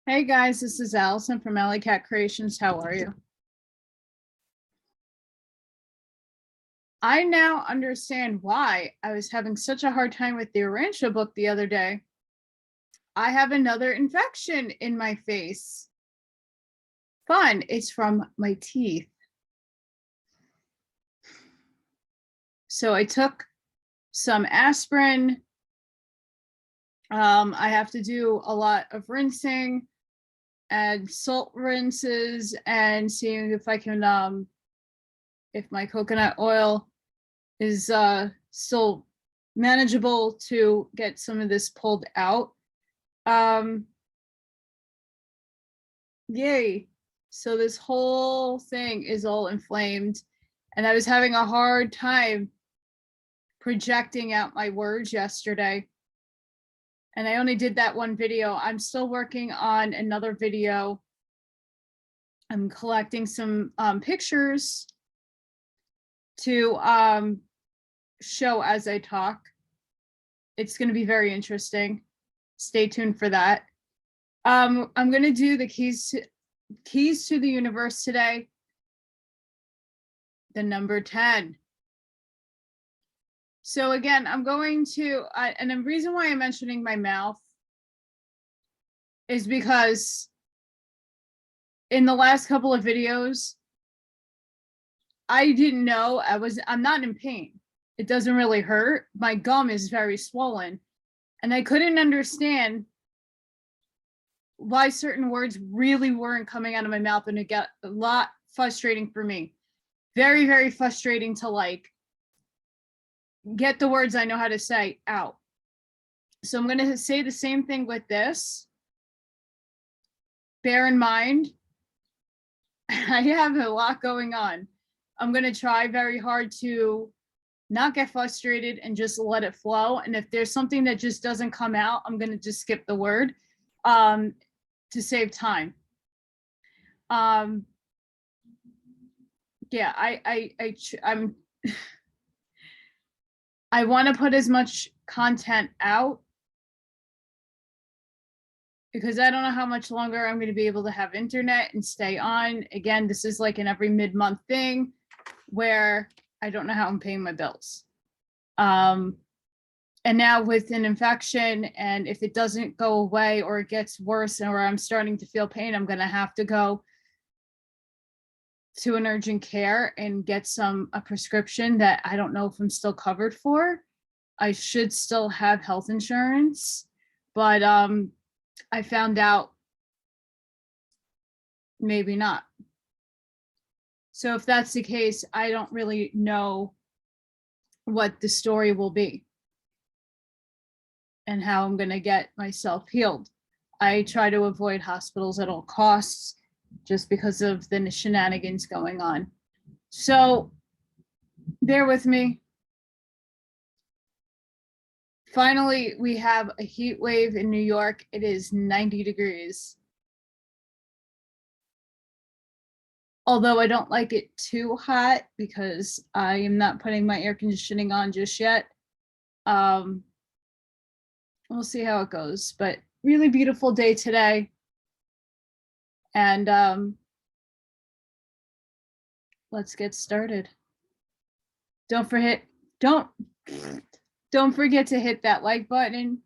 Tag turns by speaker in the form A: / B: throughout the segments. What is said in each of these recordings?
A: Hey guys, this is Allison from Allykatkreations. How are you? I now understand why I was having such a hard time with the Rancho book the other day. I have another infection in my face. Fun, it's from my teeth. So I took some aspirin. I have to do a lot of rinsing and salt rinses and seeing if I can, if my coconut oil is still manageable to get some of this pulled out. Yay. So this whole thing is all inflamed, and I was having a hard time projecting out my words yesterday. And I only did that one video. I'm still working on another video. I'm collecting some pictures to show as I talk. It's going to be very interesting. Stay tuned for that. I'm going to do the keys to the universe today. The number 10. So again, I'm going to, and the reason why I'm mentioning my mouth is because in the last couple of videos, I didn't know I'm not in pain. It doesn't really hurt. My gum is very swollen, and I couldn't understand why certain words really weren't coming out of my mouth, and it got a lot frustrating for me. Very, very frustrating to like get the words I know how to say out. So I'm going to say the same thing with this. Bear in mind, I have a lot going on. I'm going to try very hard to not get frustrated and just let it flow. And if there's something that just doesn't come out, I'm going to just skip the word to save time. Yeah, I want to put as much content out because I don't know how much longer I'm going to be able to have internet and stay on. Again, this is like an every mid-month thing where I don't know how I'm paying my bills. And now with an infection, and if it doesn't go away or it gets worse or I'm starting to feel pain, I'm going to have to go to an urgent care and get a prescription that I don't know if I'm still covered for. I should still have health insurance, but I found out maybe not. So if that's the case, I don't really know what the story will be and how I'm going to get myself healed. I try to avoid hospitals at all costs just because of the shenanigans going on. So bear with me. Finally, we have a heat wave in New York. It is 90 degrees. Although I don't like it too hot because I am not putting my air conditioning on just yet. We'll see how it goes, but really beautiful day today. And let's get started. Don't forget to hit that like button.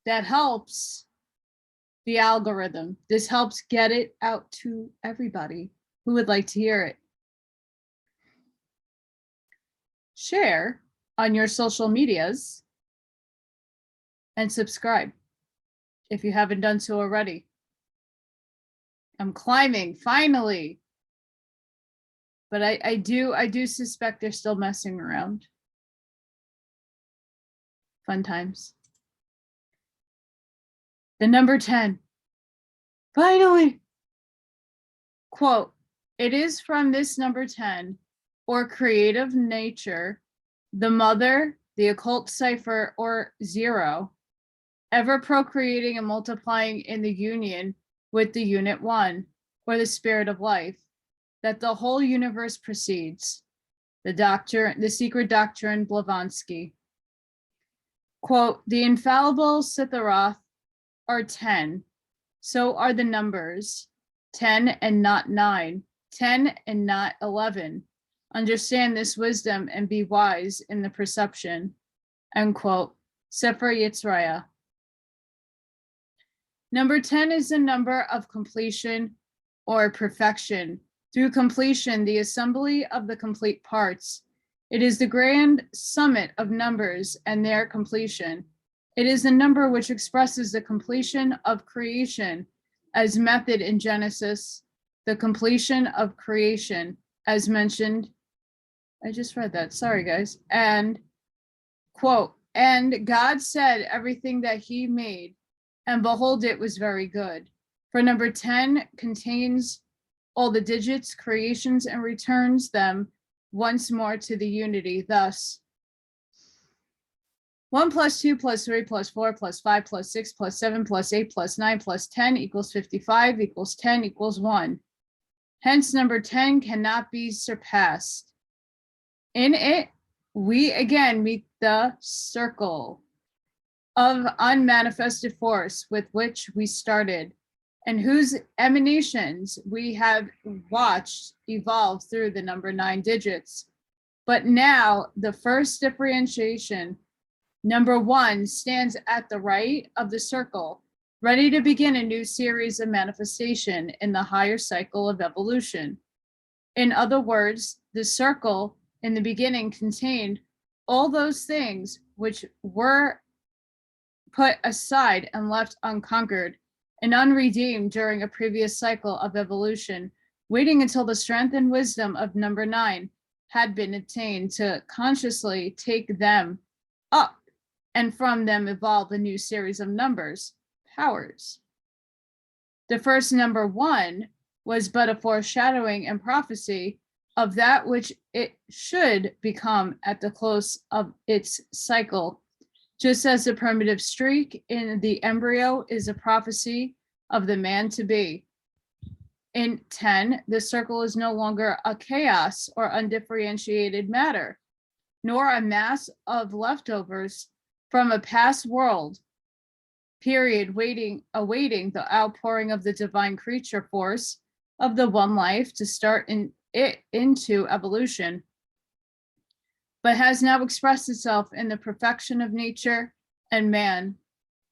A: That helps the algorithm. This helps get it out to everybody who would like to hear it. Share on your social medias and subscribe if you haven't done so already. I'm climbing, finally. But I do suspect they're still messing around. Fun times. The number 10. Finally. Quote, "It is from this number 10, or creative nature, the mother, the occult cipher, or zero, ever procreating and multiplying in the union with the unit 1, or the spirit of life, that the whole universe proceeds." The secret doctrine, Blavatsky. Quote, "The infallible Sitharoth are 10. So are the numbers 10 and not 9, 10 and not 11. Understand this wisdom and be wise in the perception. End quote. Sefer Yitzraya. Number 10 is the number of completion or perfection. Through completion, the assembly of the complete parts. It is the grand summit of numbers and their completion. It is the number which expresses the completion of creation as method in Genesis, the completion of creation as mentioned. I just read that, sorry guys. And quote, and God said everything that he made, and behold, it was very good. For number 10 contains all the digits, creations, and returns them once more to the unity. Thus, 1 plus 2 plus 3 plus 4 plus 5 plus 6 plus 7 plus 8 plus 9 plus 10 equals 55 equals 10 equals 1. Hence, number 10 cannot be surpassed. In it, we again meet the circle of unmanifested force with which we started, and whose emanations we have watched evolve through the number 9 digits. But now the first differentiation, number 1, stands at the right of the circle, ready to begin a new series of manifestation in the higher cycle of evolution. In other words, the circle in the beginning contained all those things which were put aside and left unconquered and unredeemed during a previous cycle of evolution, waiting until the strength and wisdom of number 9 had been attained to consciously take them up and from them evolve a new series of numbers, powers. The first number 1 was but a foreshadowing and prophecy of that which it should become at the close of its cycle, just as the primitive streak in the embryo is a prophecy of the man to be. In 10, the circle is no longer a chaos or undifferentiated matter, nor a mass of leftovers from a past world period awaiting the outpouring of the divine creature force of the one life to start into evolution, but has now expressed itself in the perfection of nature and man.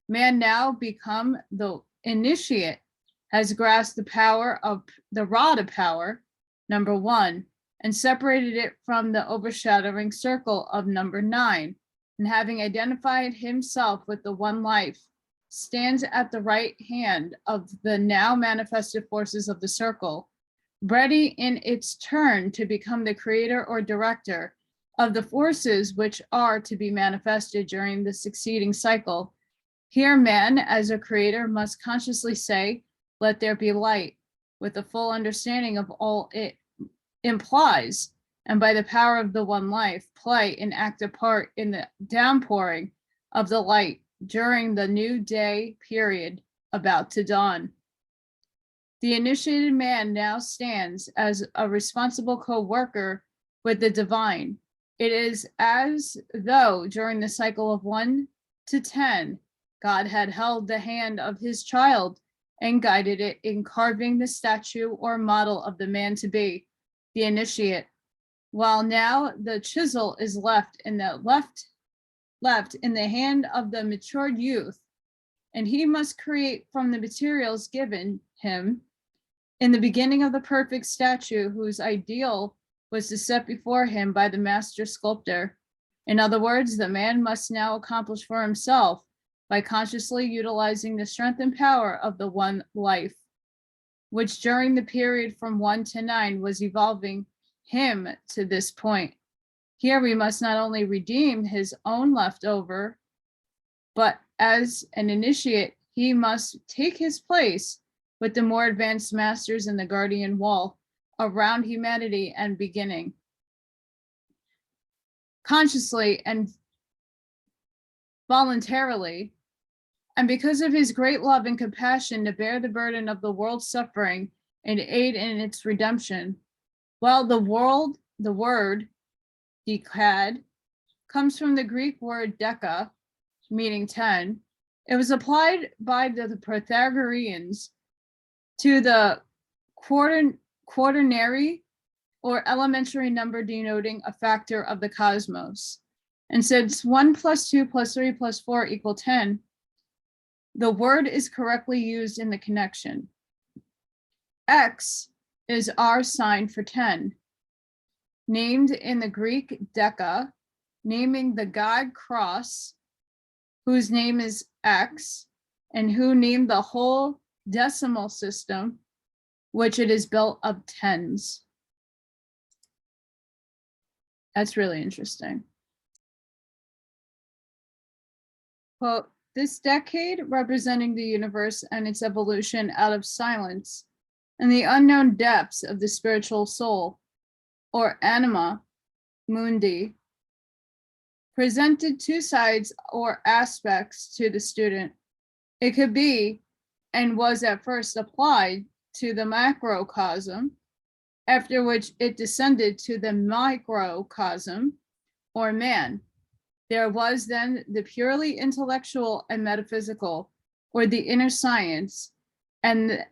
A: Man, now become the initiate, has grasped the power of the rod of power, number 1, and separated it from the overshadowing circle of number 9, and having identified himself with the one life, stands at the right hand of the now manifested forces of the circle, ready in its turn to become the creator or director of the forces which are to be manifested during the succeeding cycle. Here, man, as a creator, must consciously say, "Let there be light," with a full understanding of all it implies, and by the power of the one life, play an active part in the downpouring of the light during the new day period about to dawn. The initiated man now stands as a responsible co-worker with the divine. It is as though during the cycle of 1 to 10, God had held the hand of his child and guided it in carving the statue or model of the man to be, the initiate, while now the chisel is left in the hand of the matured youth, and he must create from the materials given him in the beginning of the perfect statue whose ideal was to set before him by the master sculptor. In other words, the man must now accomplish for himself by consciously utilizing the strength and power of the one life, which during the period from 1 to 9 was evolving him to this point. Here we must not only redeem his own leftover, but as an initiate, he must take his place with the more advanced masters in the guardian wall around humanity and beginning. Consciously and voluntarily, and because of his great love and compassion to bear the burden of the world's suffering and aid in its redemption. While the word dekad comes from the Greek word deka, meaning 10, It was applied by the Pythagoreans to the quaternary or elementary number denoting a factor of the cosmos. And since 1 + 2 + 3 + 4 = 10, the word is correctly used in the connection. X is our sign for 10, named in the Greek deca, naming the god Cross, whose name is X, and who named the whole decimal system, which it is built of tens. That's really interesting. Quote, this decade representing the universe and its evolution out of silence and the unknown depths of the spiritual soul, or anima mundi, presented two sides or aspects to the student. It could be, and was at first applied to the macrocosm, after which it descended to the microcosm, or man. There was then the purely intellectual and metaphysical, or the inner science, and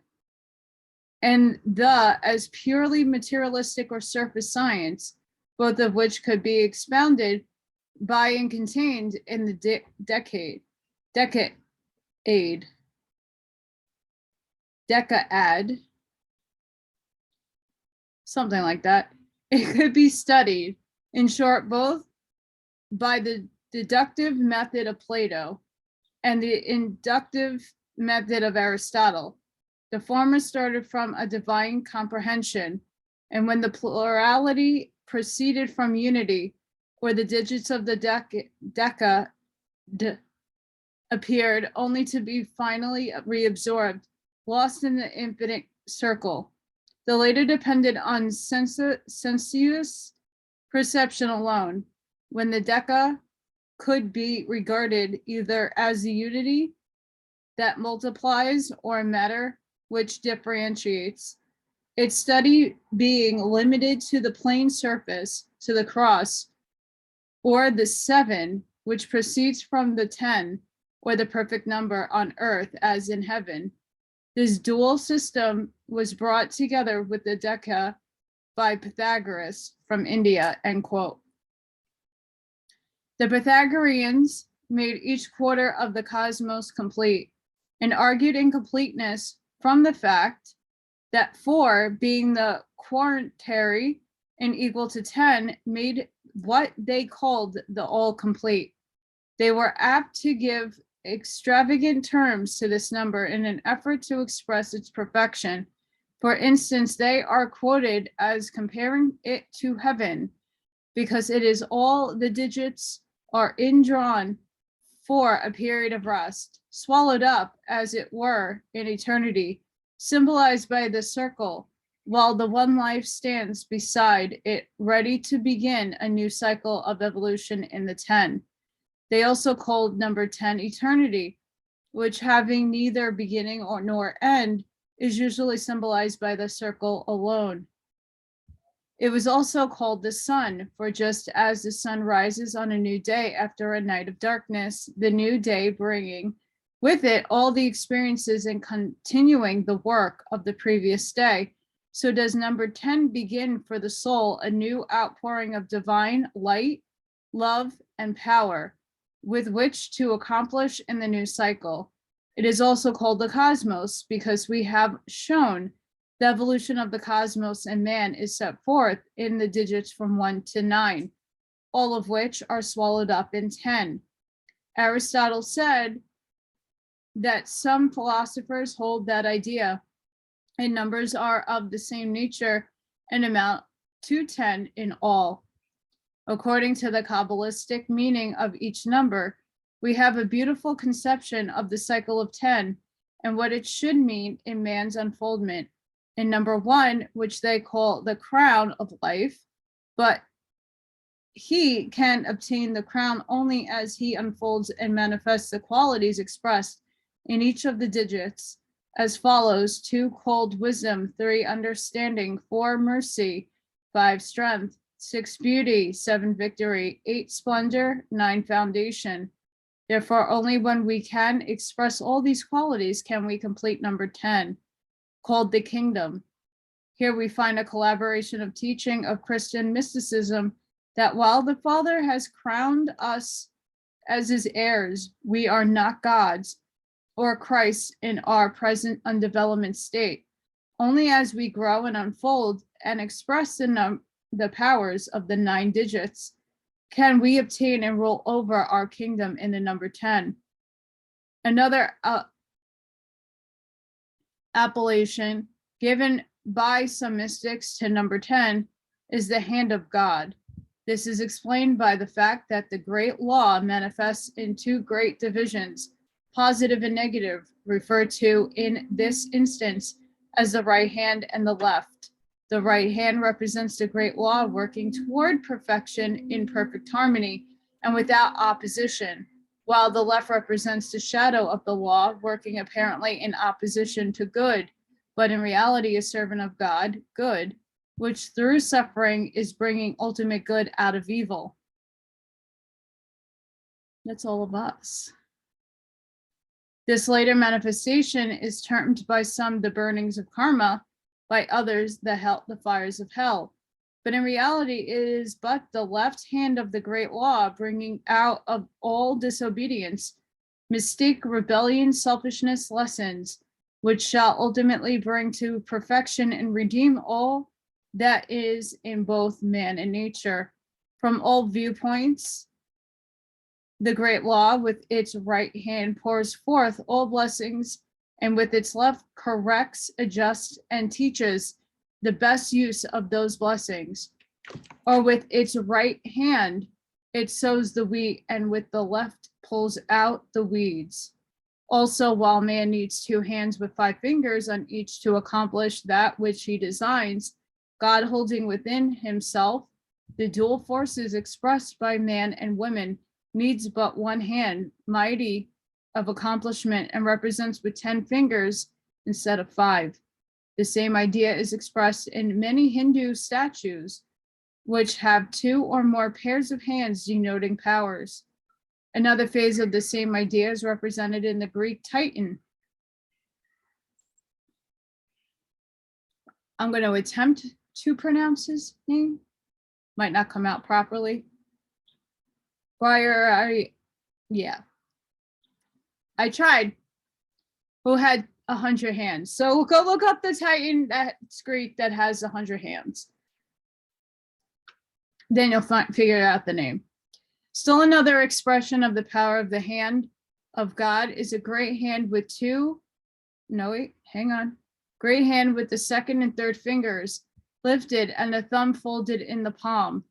A: the as purely materialistic or surface science, both of which could be expounded by and contained in the decaad, something like that. It could be studied, in short, both by the deductive method of Plato and the inductive method of Aristotle. The former started from a divine comprehension, and when the plurality proceeded from unity, or the digits of the deca appeared, only to be finally reabsorbed, lost in the infinite circle. The later depended on sensuous perception alone, when the deca could be regarded either as the unity that multiplies or matter which differentiates, its study being limited to the plane surface, to the cross, or the 7, which proceeds from the 10, or the perfect number on earth as in heaven. This dual system was brought together with the deca by Pythagoras from India, end quote. The Pythagoreans made each quarter of the cosmos complete and argued incompleteness from the fact that 4 being the quaternary and equal to 10 made what they called the all complete. They were apt to give extravagant terms to this number in an effort to express its perfection. For instance, they are quoted as comparing it to heaven, because it is all the digits are indrawn for a period of rest, swallowed up, as it were, in eternity, symbolized by the circle, while the one life stands beside it, ready to begin a new cycle of evolution in the 10. They also called number 10 eternity, which, having neither beginning nor end, is usually symbolized by the circle alone. It was also called the sun, for just as the sun rises on a new day after a night of darkness, the new day bringing with it all the experiences and continuing the work of the previous day, so does number 10 begin for the soul a new outpouring of divine light, love, and power, with which to accomplish in the new cycle. It is also called the cosmos, because we have shown the evolution of the cosmos and man is set forth in the digits from 1 to 9, all of which are swallowed up in 10. Aristotle said that some philosophers hold that idea, and numbers are of the same nature and amount to 10 in all. According to the Kabbalistic meaning of each number, we have a beautiful conception of the cycle of 10 and what it should mean in man's unfoldment. In number 1, which they call the crown of life, but he can obtain the crown only as he unfolds and manifests the qualities expressed in each of the digits as follows: 2 cold wisdom, 3 understanding, 4 mercy, 5 strength, 6 beauty, 7 victory, 8 splendor, 9 foundation. Therefore, only when we can express all these qualities can we complete number 10, called the kingdom. Here we find a collaboration of teaching of Christian mysticism that while the Father has crowned us as his heirs, we are not gods or Christ in our present undeveloped state. Only as we grow and unfold and express the powers of the 9 digits can we obtain and rule over our kingdom in the number 10. Another appellation given by some mystics to number 10 is the hand of God. This is explained by the fact that the great law manifests in 2 great divisions, positive and negative, referred to in this instance as the right hand and the left. The right hand represents the great law working toward perfection in perfect harmony and without opposition, while the left represents the shadow of the law working apparently in opposition to good, but in reality a servant of God, good, which through suffering is bringing ultimate good out of evil. That's all of us. This later manifestation is termed by some the burnings of karma, by others the fires of hell. But in reality, it is but the left hand of the great law bringing out of all disobedience, mistake, rebellion, selfishness, lessons, which shall ultimately bring to perfection and redeem all that is in both man and nature. From all viewpoints, the great law with its right hand pours forth all blessings, and with its left corrects, adjusts, and teaches the best use of those blessings. Or with its right hand, it sows the wheat, and with the left pulls out the weeds. Also, while man needs 2 hands with 5 fingers on each to accomplish that which he designs, God holding within himself the dual forces expressed by man and women needs but 1 hand, mighty of accomplishment, and represents with 10 fingers instead of 5. The same idea is expressed in many Hindu statues, which have 2 or more pairs of hands denoting powers. Another phase of the same idea is represented in the Greek Titan. I'm going to attempt to pronounce his name. Might not come out properly. I tried. Who had 100 hands. So go look up the Titan that's Greek that has 100 hands. Then you'll figure out the name. Still another expression of the power of the hand of God is a great hand with 2. Great hand with the 2nd and 3rd fingers lifted and the thumb folded in the palm.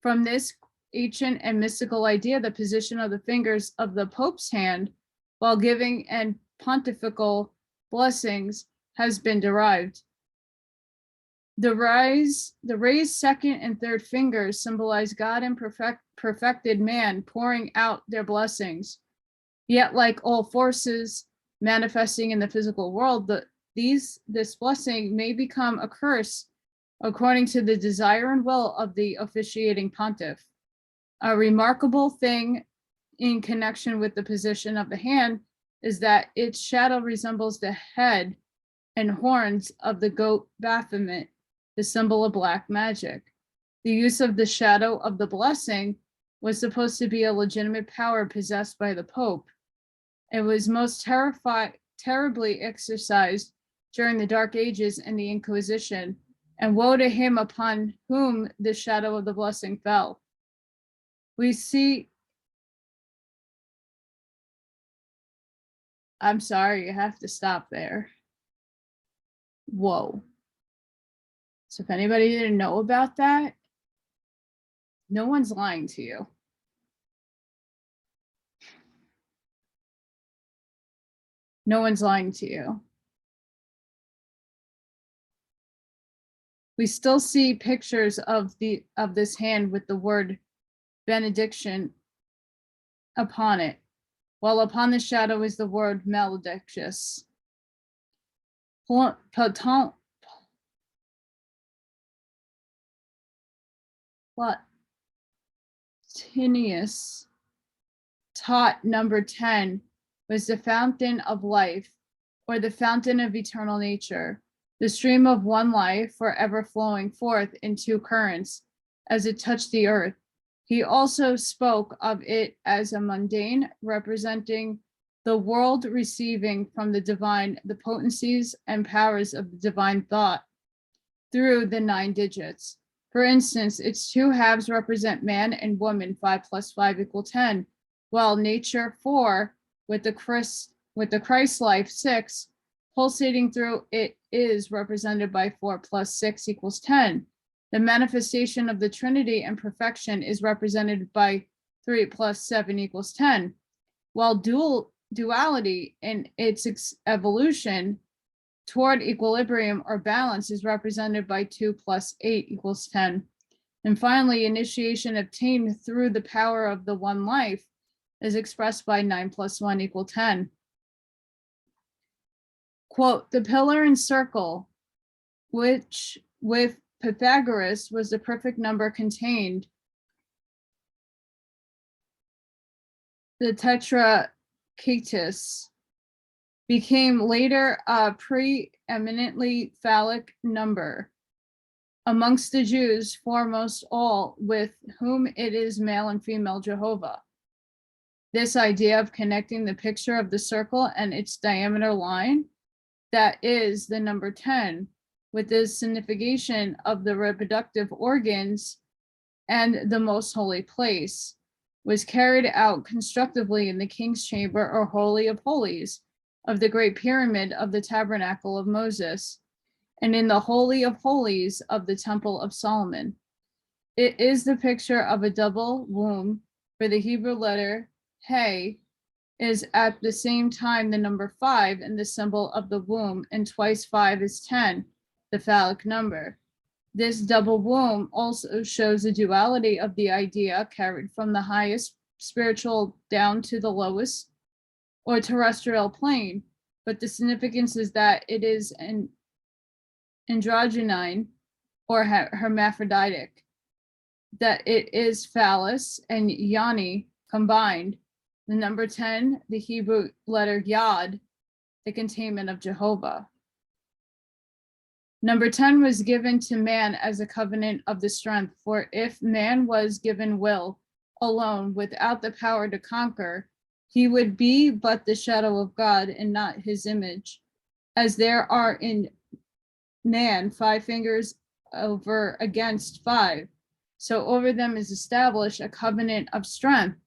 A: From this ancient and mystical idea, the position of the fingers of the Pope's hand while giving and pontifical blessings has been derived. The raised 2nd and 3rd fingers symbolize God and perfected man pouring out their blessings. Yet, like all forces manifesting in the physical world, this blessing may become a curse according to the desire and will of the officiating pontiff. A remarkable thing in connection with the position of the hand is that its shadow resembles the head and horns of the goat Baphomet, the symbol of black magic. The use of the shadow of the blessing was supposed to be a legitimate power possessed by the Pope. It was most terribly exercised during the Dark Ages and the Inquisition, and woe to him upon whom the shadow of the blessing fell. I'm sorry, you have to stop there. Whoa. So if anybody didn't know about that, no one's lying to you. No one's lying to you. We still see pictures of this hand with the word benediction upon it, while upon the shadow is the word maledictus. Platinius taught number 10 was the fountain of life, or the fountain of eternal nature, the stream of one life forever flowing forth in two currents as it touched the earth. He also spoke of it as a mundane, representing the world receiving from the divine the potencies and powers of the divine thought through the 9 digits. For instance, its 2 halves represent man and woman, 5 plus 5 equals 10, while nature 4 with the Christ life 6 pulsating through it is represented by 4 plus 6 equals 10. The manifestation of the Trinity and perfection is represented by 3 plus 7 equals 10, while duality in its evolution toward equilibrium or balance is represented by 2 plus 8 equals 10. And finally, initiation obtained through the power of the one life is expressed by 9 plus 1 equals 10. Quote, the pillar and circle, which with Pythagoras was the perfect number contained, the tetracatus, became later a preeminently phallic number amongst the Jews, foremost all with whom it is male and female Jehovah. This idea of connecting the picture of the circle and its diameter line, that is the number 10, with the signification of the reproductive organs and the most holy place, was carried out constructively in the king's chamber or holy of holies of the great pyramid of the tabernacle of Moses, and in the holy of holies of the temple of Solomon. It is the picture of a double womb, for the Hebrew letter He is at the same time the number 5 and the symbol of the womb, and twice 5 is 10, the phallic number. This double womb also shows the duality of the idea carried from the highest spiritual down to the lowest or terrestrial plane, but the significance is that it is an androgynine or hermaphroditic, that it is phallus and yoni combined. The number 10, the Hebrew letter Yod, the containment of Jehovah. Number 10 was given to man as a covenant of the strength, for if man was given will alone without the power to conquer, he would be but the shadow of God and not his image. As there are in man 5 fingers over against 5, so over them is established a covenant of strength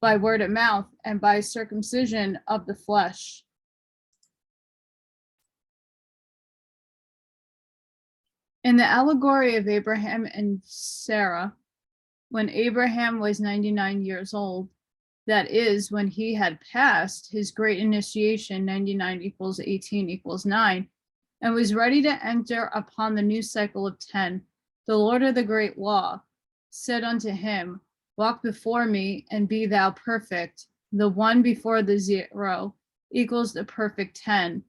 A: by word of mouth and by circumcision of the flesh. In the allegory of Abraham and Sarah, when Abraham was 99 years old, that is, when he had passed his great initiation, 99 equals 18 equals 9, and was ready to enter upon the new cycle of 10, the Lord of the great law said unto him, walk before me and be thou perfect. The 1 before the 0 equals the perfect 10.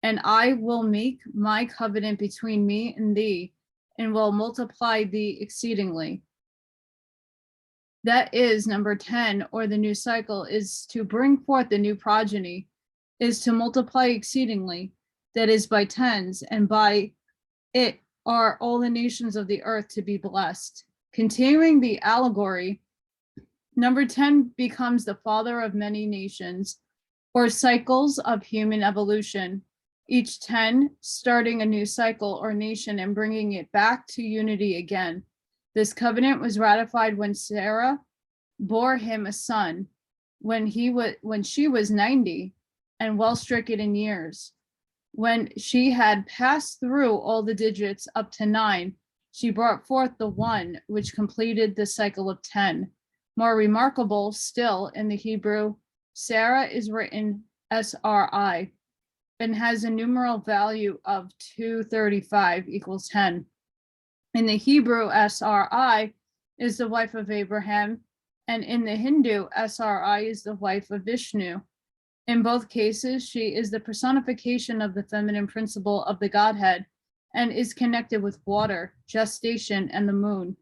A: And I will make my covenant between me and thee, and will multiply thee exceedingly. That is number 10, or the new cycle, is to bring forth the new progeny, is to multiply exceedingly, that is by tens, and by it are all the nations of the earth to be blessed. Continuing the allegory, number 10 becomes the father of many nations, or cycles of human evolution, each 10 starting a new cycle or nation and bringing it back to unity again. This covenant was ratified when Sarah bore him a son, when she was 90 and well stricken in years. When she had passed through all the digits up to 9, she brought forth the 1 which completed the cycle of 10. More remarkable still, in the Hebrew, Sarah is written SRI and has a numeral value of 235 equals 10. In the Hebrew, SRI is the wife of Abraham, and in the Hindu, SRI is the wife of Vishnu. In both cases, she is the personification of the feminine principle of the Godhead and is connected with water, gestation, and the moon.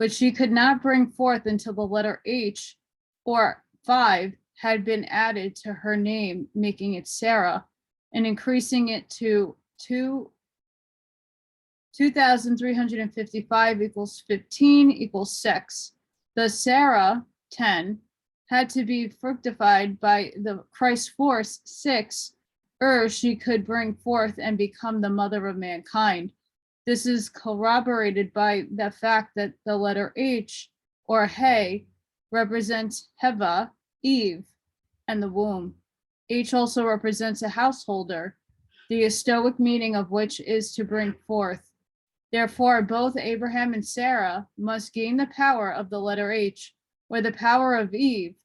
A: But she could not bring forth until the letter H, or 5 had been added to her name, making it Sarah, and increasing it to 2,355 equals 15 equals 6. The Sarah, 10, had to be fructified by the Christ force, 6, she could bring forth and become the mother of mankind. This is corroborated by the fact that the letter H, or He, represents Heva, Eve, and the womb. H also represents a householder, the Stoic meaning of which is to bring forth. Therefore, both Abraham and Sarah must gain the power of the letter H, or the power of Eve,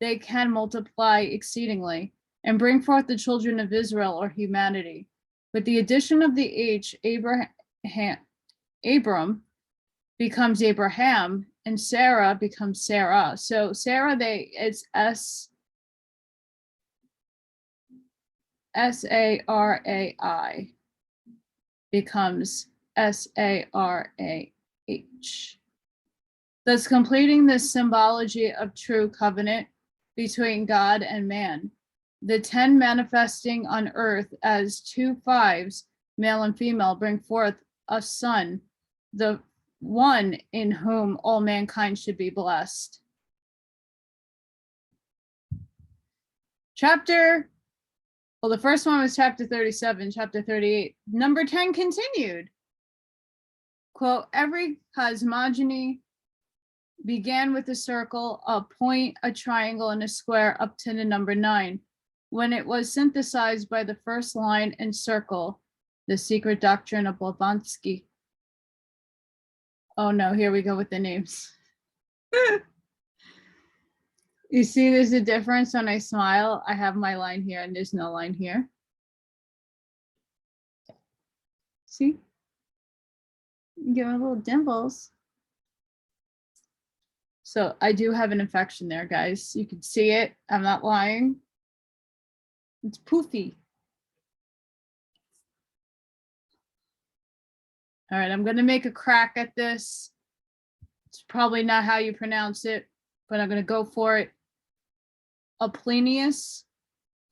A: they can multiply exceedingly, and bring forth the children of Israel or humanity. With the addition of the H, Abram becomes Abraham, and Sarah becomes Sarah. So Sarah, it's Sarai becomes Sarah, thus completing the symbology of true covenant between God and man. The 10 manifesting on earth as 2 5s, male and female, bring forth a son, the one in whom all mankind should be blessed. The first one was chapter 37, chapter 38. Number 10 continued. Quote, every cosmogony began with a circle, a point, a triangle, and a square up to the number 9. When it was synthesized by the first line and circle, the secret doctrine of Blavatsky. Oh no, here we go with the names. You see, there's a difference when I smile. I have my line here and there's no line here. See? Give me little dimples. So I do have an infection there, guys. You can see it. I'm not lying. It's poofy. All right, I'm going to make a crack at this. It's probably not how you pronounce it, but I'm going to go for it. Plinius,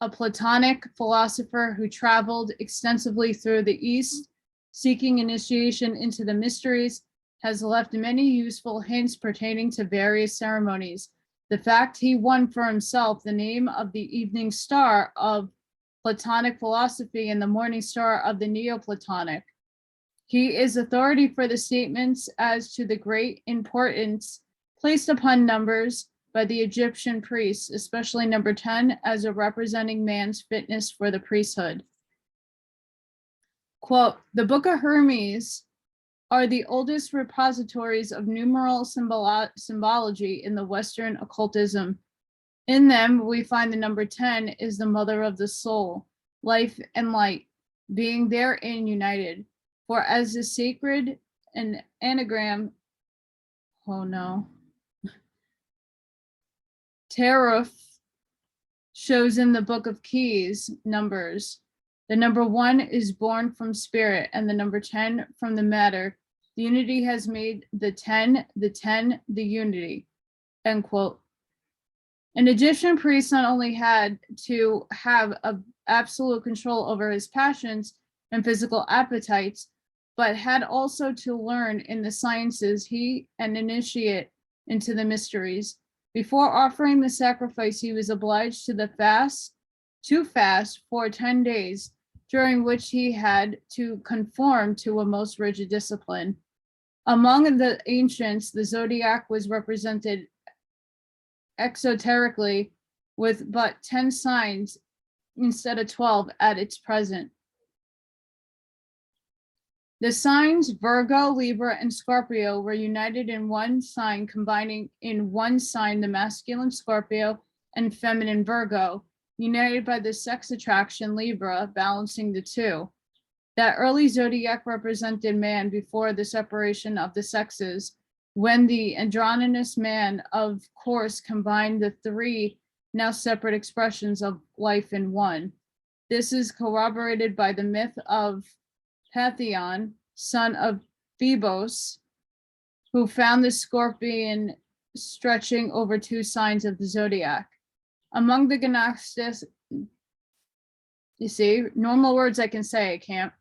A: a Platonic philosopher who traveled extensively through the East, seeking initiation into the mysteries, has left many useful hints pertaining to various ceremonies. The fact he won for himself the name of the evening star of Platonic philosophy and the morning star of the Neoplatonic. He is authority for the statements as to the great importance placed upon numbers by the Egyptian priests, especially number 10, as a representing man's fitness for the priesthood. Quote, the Book of Hermes are the oldest repositories of numeral symbology in the Western occultism. In them, we find the number 10 is the mother of the soul, life and light, being therein united. For as the sacred and anagram, Taruf shows in the Book of Keys, Numbers, the number 1 is born from spirit and the number 10 from the matter. The unity has made the 10, the unity, end quote. An Egyptian priest not only had to have absolute control over his passions and physical appetites, but had also to learn in the sciences and initiate into the mysteries. Before offering the sacrifice, he was obliged to fast for 10 days, during which he had to conform to a most rigid discipline. Among the ancients, the zodiac was represented exoterically with but 10 signs instead of 12 at its present. The signs Virgo, Libra, and Scorpio were united in one sign, combining in one sign the masculine Scorpio and feminine Virgo, united by the sex attraction Libra, balancing the two. That early zodiac represented man before the separation of the sexes, when the androgynous man, of course, combined the 3 now separate expressions of life in one. This is corroborated by the myth of Pantheon, son of Phoebos, who found the scorpion stretching over 2 signs of the zodiac. Among the Gnostics, you see, normal words I can say, I can't.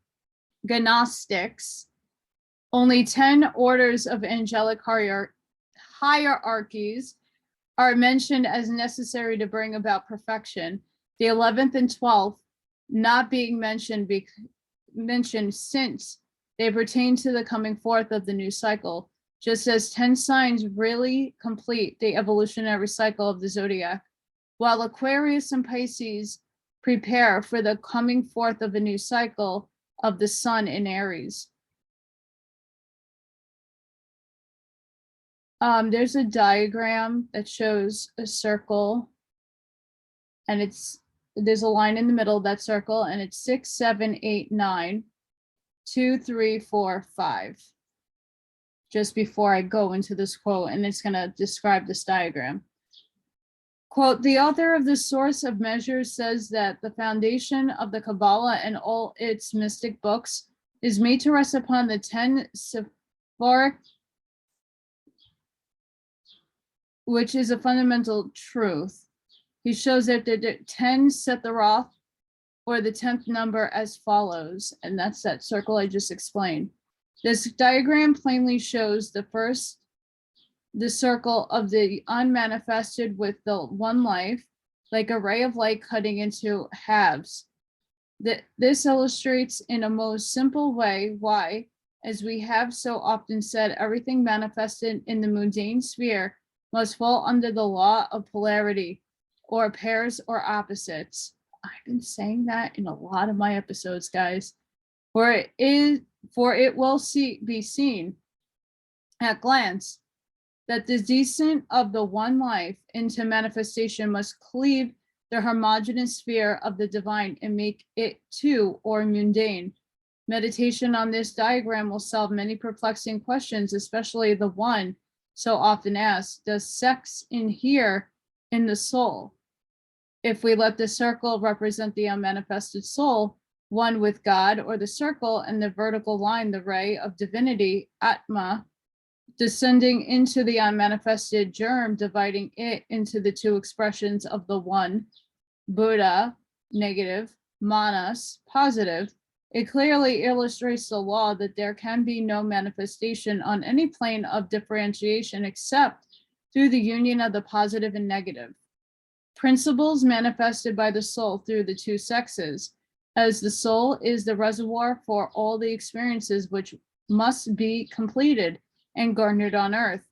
A: Gnostics, only 10 orders of angelic hierarchies are mentioned as necessary to bring about perfection. The 11th and 12th not being mentioned since they pertain to the coming forth of the new cycle, just as 10 signs really complete the evolutionary cycle of the zodiac, while Aquarius and Pisces prepare for the coming forth of a new cycle of the sun in Aries. There's a diagram that shows a circle, and there's a line in the middle of that circle, and it's 6, 7, 8, 9, 2, 3, 4, 5. Just before I go into this quote, and it's going to describe this diagram. Quote, the author of the source of measures says that the foundation of the Kabbalah and all its mystic books is made to rest upon the 10 Sepharic, which is a fundamental truth. He shows that the 10 Sephiroth, or the 10th number, as follows, and that's that circle I just explained. This diagram plainly shows the circle of the unmanifested with the one life, like a ray of light cutting into halves. This illustrates in a most simple way why, as we have so often said, everything manifested in the mundane sphere must fall under the law of polarity, or pairs or opposites. I've been saying that in a lot of my episodes, guys. For it will be seen at glance that the descent of the one life into manifestation must cleave the homogeneous sphere of the divine and make it too, or mundane. Meditation on this diagram will solve many perplexing questions, especially the one so often asked, does sex inhere in the soul? If we let the circle represent the unmanifested soul, one with God, or the circle and the vertical line, the ray of divinity, Atma, descending into the unmanifested germ, dividing it into the two expressions of the one, Buddha, negative, Manas, positive, it clearly illustrates the law that there can be no manifestation on any plane of differentiation except through the union of the positive and negative. Principles manifested by the soul through the two sexes, as the soul is the reservoir for all the experiences which must be completed and garnered on earth.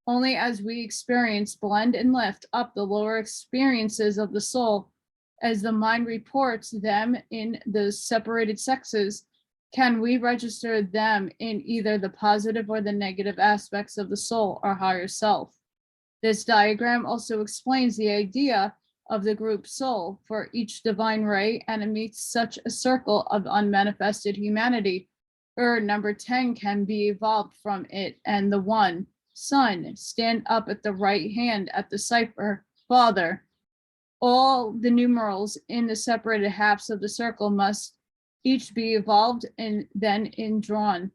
A: Only as we experience, blend, and lift up the lower experiences of the soul, as the mind reports them in the separated sexes, can we register them in either the positive or the negative aspects of the soul or higher self. This diagram also explains the idea of the group soul, for each divine ray animates such a circle of unmanifested humanity, number 10 can be evolved from it, and the one, Son, stand up at the right hand at the cipher, Father. All the numerals in the separated halves of the circle must each be evolved and then indrawn.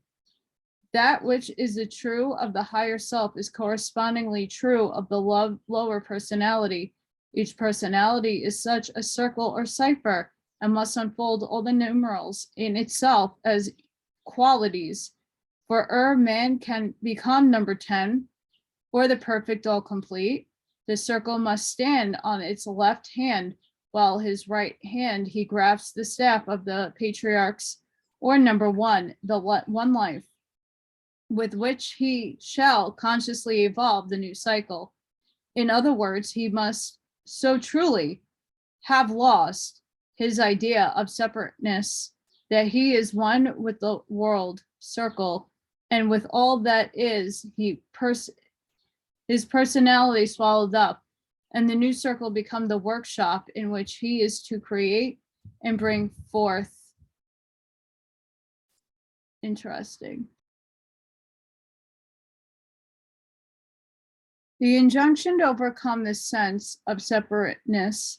A: That which is the true of the higher self is correspondingly true of the lower personality. Each personality is such a circle or cipher and must unfold all the numerals in itself as qualities. For man can become number 10, or the perfect all complete. The circle must stand on its left hand, while his right hand he grasps the staff of the patriarchs, or number 1, the one life, with which he shall consciously evolve the new cycle. In other words, he must so truly have lost his idea of separateness that he is one with the world circle, and with all that is, his personality swallowed up, and the new circle become the workshop in which he is to create and bring forth. Interesting. The injunction to overcome this sense of separateness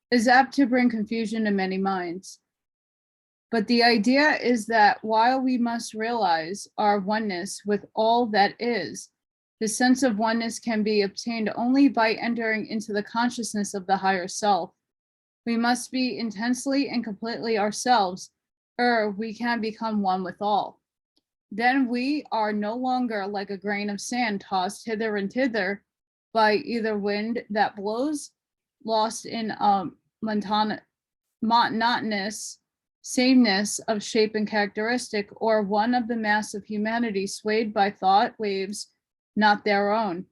A: is apt to bring confusion to many minds. But the idea is that while we must realize our oneness with all that is, The sense of oneness can be obtained only by entering into the consciousness of the higher self. We must be intensely and completely ourselves, or we can become one with all. Then we are no longer like a grain of sand tossed hither and thither by either wind that blows, lost in a monotonous sameness of shape and characteristic, or one of the mass of humanity swayed by thought waves not their own.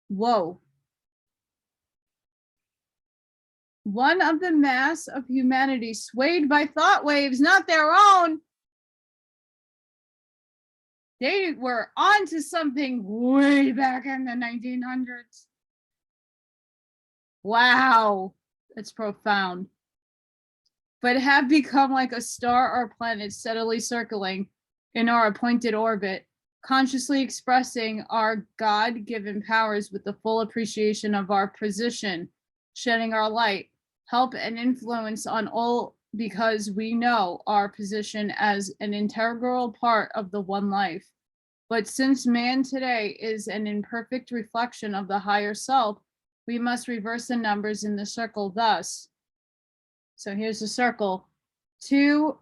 A: Whoa. One of the mass of humanity swayed by thought waves not their own. They were onto something way back in the 1900s. Wow, that's profound. But have become like a star or planet steadily circling in our appointed orbit, consciously expressing our God-given powers with the full appreciation of our position, shedding our light, help and influence on all, because we know our position as an integral part of the one life. But since man today is an imperfect reflection of the higher self, we must reverse the numbers in the circle thus. So here's the circle. 2,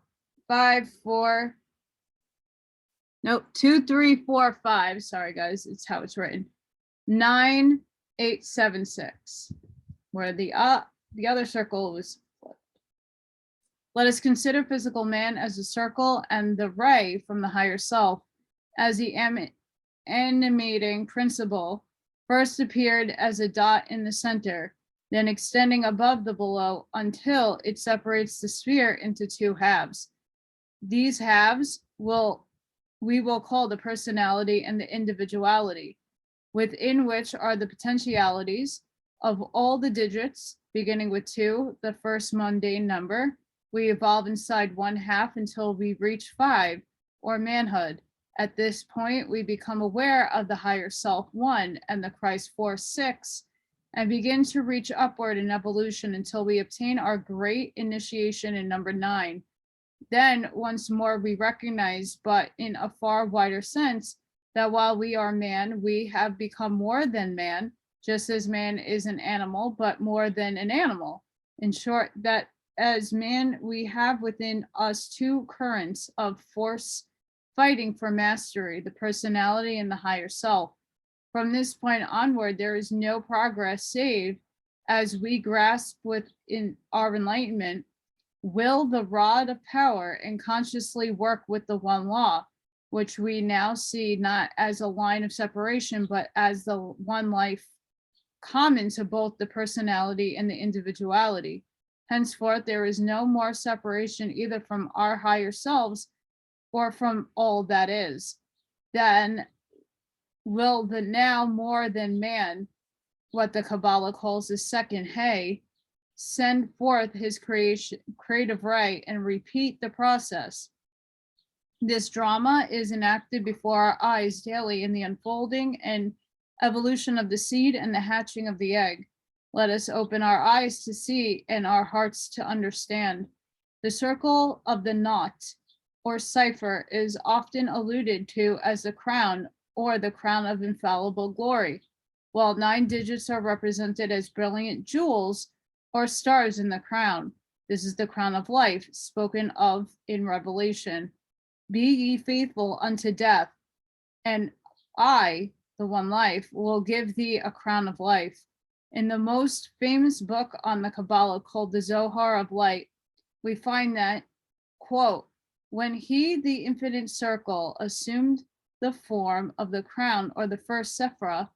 A: 5, 4. Nope, 2, 3, 4, 5. Sorry, guys, it's how it's written. 9, 8, 7, 6. Where the other circle was flipped. Let us consider physical man as a circle and the ray from the higher self as the animating principle. First appeared as a dot in the center, then extending above the below until it separates the sphere into two halves. These halves we will call the personality and the individuality, within which are the potentialities of all the digits, beginning with 2, the first mundane number. We evolve inside 1/2 until we reach 5, or manhood. At this point, we become aware of the higher self 1 and the Christ force 6, and begin to reach upward in evolution until we obtain our great initiation in number 9. Then once more we recognize, but in a far wider sense, that while we are man, we have become more than man, just as man is an animal, but more than an animal. In short, that as man, we have within us two currents of force fighting for mastery, the personality and the higher self. From this point onward, there is no progress save as we grasp within our enlightenment, will the rod of power and consciously work with the one law, which we now see not as a line of separation, but as the one life common to both the personality and the individuality. Henceforth, there is no more separation either from our higher selves or from all that is. Then will the now more than man, what the Kabbalah calls the second hay, send forth his creative ray and repeat the process. This drama is enacted before our eyes daily in the unfolding and evolution of the seed and the hatching of the egg. Let us open our eyes to see and our hearts to understand. The circle of the knot or cipher is often alluded to as the crown or the crown of infallible glory, while 9 digits are represented as brilliant jewels or stars in the crown. This is the crown of life spoken of in Revelation. Be ye faithful unto death, and I, the one life, will give thee a crown of life. In the most famous book on the Kabbalah called the Zohar of Light, we find that, quote, when he, the infinite circle, assumed the form of the crown or the first sephira,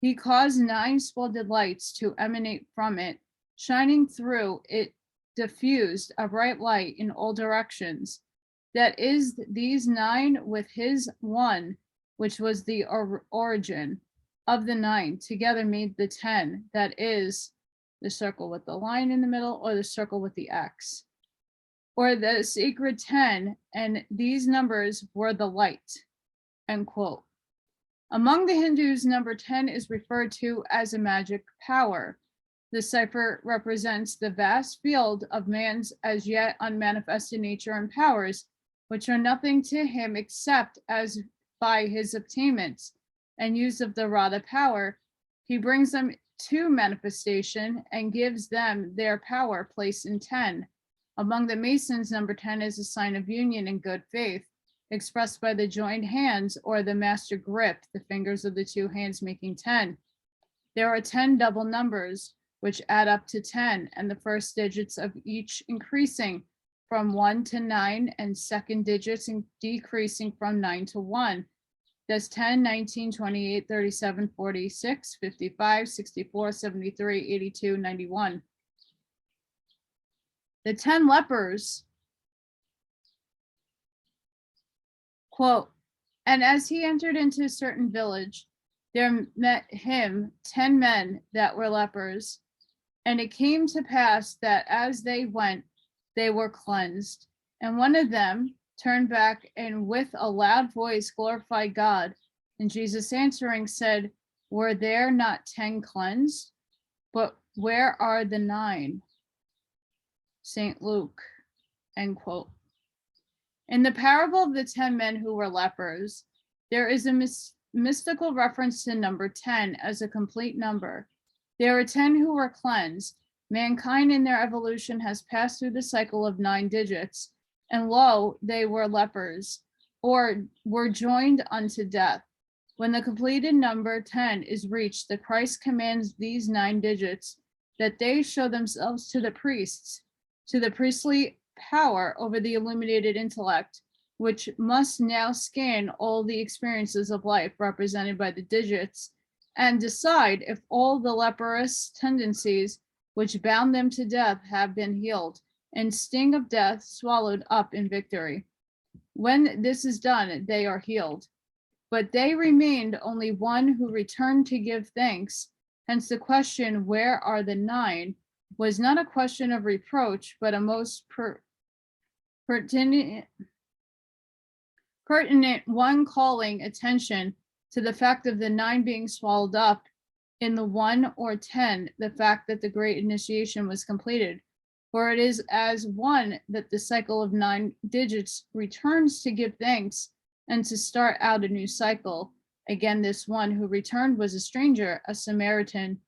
A: he caused 9 splendid lights to emanate from it, shining through it diffused a bright light in all directions. That is, these 9 with his 1, which was the origin of the 9, together made the 10, that is, the circle with the line in the middle or the circle with the X, or the sacred 10, and these numbers were the light, end quote. Among the Hindus, number 10 is referred to as a magic power. The cipher represents the vast field of man's as yet unmanifested nature and powers, which are nothing to him except as by his obtainments and use of the rod of power, he brings them to manifestation and gives them their power placed in 10. Among the Masons, number 10 is a sign of union and good faith, expressed by the joined hands or the master grip, the fingers of the two hands making 10. There are 10 double numbers, which add up to 10, and the first digits of each increasing from 1 to 9, and second digits decreasing from 9 to 1. That's 10, 19, 28, 37, 46, 55, 64, 73, 82, 91. The 10 lepers, quote, and as he entered into a certain village, there met him 10 men that were lepers. And it came to pass that as they went, they were cleansed. And one of them turned back and with a loud voice glorified God. And Jesus answering said, were there not 10 cleansed? But where are the 9? St. Luke, end quote. In the parable of the 10 men who were lepers, there is a mystical reference to number 10 as a complete number. There are 10 who were cleansed. Mankind in their evolution has passed through the cycle of 9 digits, and lo, they were lepers, or were joined unto death. When the completed number 10 is reached, the Christ commands these 9 digits that they show themselves to the priests, to the priestly power over the illuminated intellect, which must now scan all the experiences of life represented by the digits and decide if all the leprous tendencies which bound them to death have been healed, and sting of death swallowed up in victory. When this is done, they are healed. But they remained only one who returned to give thanks. Hence the question, where are the 9, was not a question of reproach, but a most pertinent one, calling attention to the fact of the 9 being swallowed up in the 1 or 10, the fact that the great initiation was completed. For it is as one that the cycle of 9 digits returns to give thanks and to start out a new cycle. Again, this one who returned was a stranger, a Samaritan.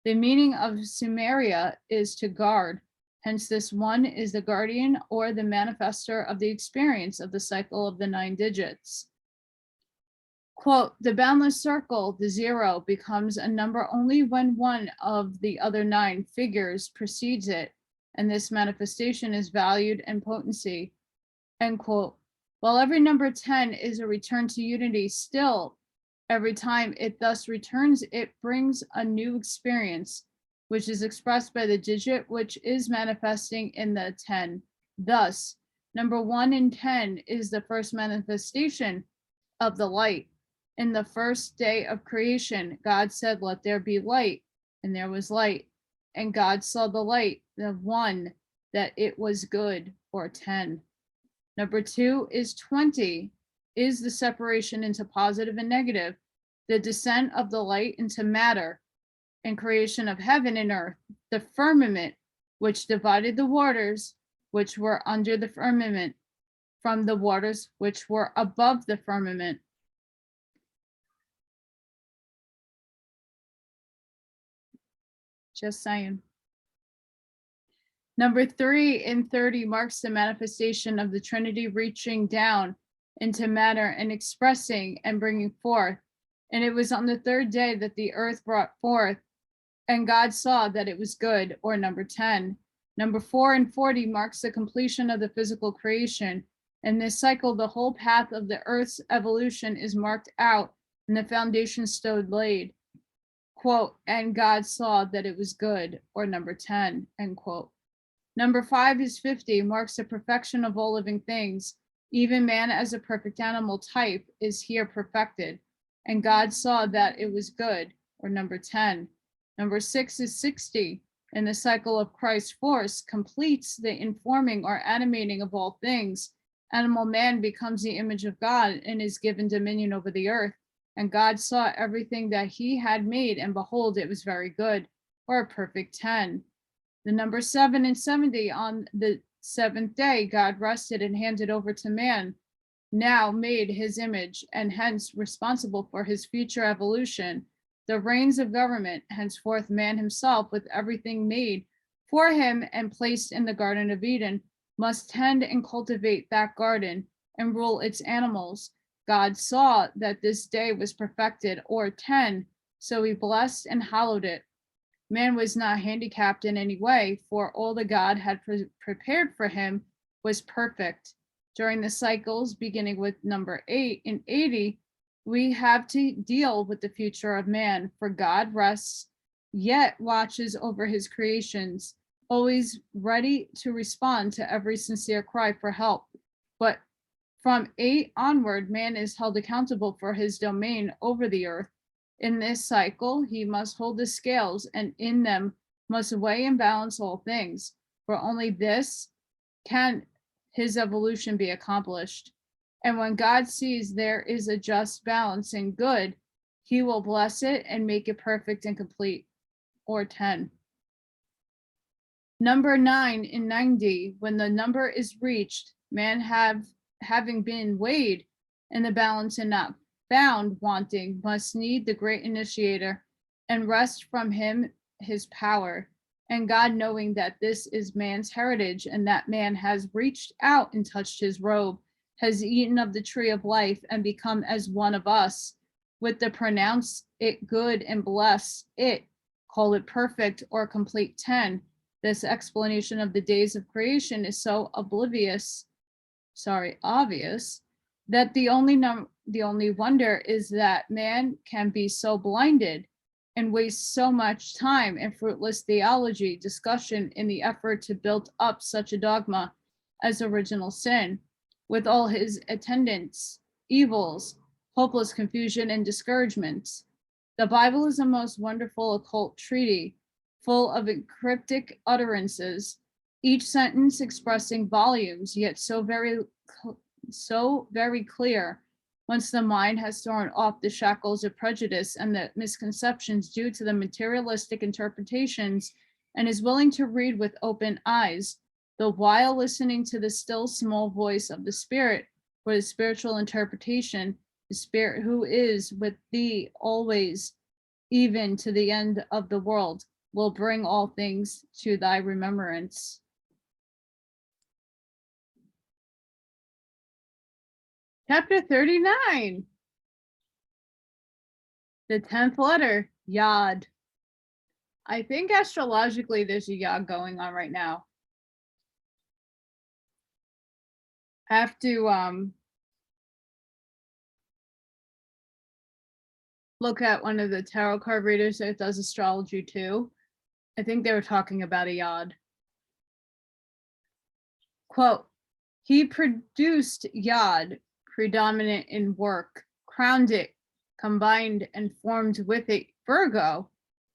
A: The meaning of Samaria is to guard. Hence, this one is the guardian or the manifester of the experience of the cycle of the 9 digits. Quote, the boundless circle, the 0, becomes a number only when one of the other 9 figures precedes it, and this manifestation is valued and potency, end quote. While every number 10 is a return to unity, still, every time it thus returns, it brings a new experience, which is expressed by the digit which is manifesting in the 10. Thus, number 1 and 10 is the first manifestation of the light. In the first day of creation, God said, let there be light, and there was light. And God saw the light, the 1, that it was good, or 10. Number 2 is 20, is the separation into positive and negative, the descent of the light into matter, and creation of heaven and earth, the firmament, which divided the waters which were under the firmament from the waters which were above the firmament. Just saying. Number 3 in 30 marks the manifestation of the Trinity reaching down into matter and expressing and bringing forth. And it was on the 3rd day that the earth brought forth, and God saw that it was good, or number 10. Number 4 in 40 marks the completion of the physical creation. In this cycle, the whole path of the earth's evolution is marked out and the foundation stone laid. Quote, and God saw that it was good, or number 10, end quote. Number 5 is 50, marks the perfection of all living things. Even man as a perfect animal type is here perfected. And God saw that it was good, or number 10. Number 6 is 60, and the cycle of Christ's force completes the informing or animating of all things. Animal man becomes the image of God and is given dominion over the earth. And God saw everything that he had made, and behold, it was very good, or a perfect 10. The number 7 and 70 on the seventh day, God rested and handed over to man, now made his image, and hence responsible for his future evolution, the reins of government. Henceforth, man himself, with everything made for him and placed in the Garden of Eden, must tend and cultivate that garden and rule its animals. God saw that this day was perfected, or 10, so he blessed and hallowed it. Man was not handicapped in any way, for all that God had prepared for him was perfect. During the cycles, beginning with number 8 and 80, we have to deal with the future of man, for God rests, yet watches over his creations, always ready to respond to every sincere cry for help. But from 8 onward, man is held accountable for his domain over the earth. In this cycle, he must hold the scales, and in them must weigh and balance all things, for only this can his evolution be accomplished. And when God sees there is a just balance and good, he will bless it and make it perfect and complete, or 10. Number 9 in 90, when the number is reached, man having been weighed in the balance and not found wanting, must need the great initiator and wrest from him his power. And God, knowing that this is man's heritage and that man has reached out and touched his robe, has eaten of the tree of life and become as one of us, with the pronounce it good and bless it, call it perfect or complete 10. This explanation of the days of creation is so obvious, that the only wonder is that man can be so blinded and waste so much time in fruitless theology discussion in the effort to build up such a dogma as original sin, with all his attendants, evils, hopeless confusion, and discouragements. The Bible is a most wonderful occult treaty, full of cryptic utterances, each sentence expressing volumes, yet so very clear. Once the mind has thrown off the shackles of prejudice and the misconceptions due to the materialistic interpretations, and is willing to read with open eyes, the while listening to the still small voice of the Spirit for the spiritual interpretation, the Spirit who is with thee always, even to the end of the world, will bring all things to thy remembrance. Chapter 39. The 10th letter, Yod. I think astrologically there's a Yod going on right now. I have to look at one of the tarot card readers that does astrology too. I think they were talking about a Yod. Quote, he produced Yod, predominant in work, crowned it, combined and formed with it Virgo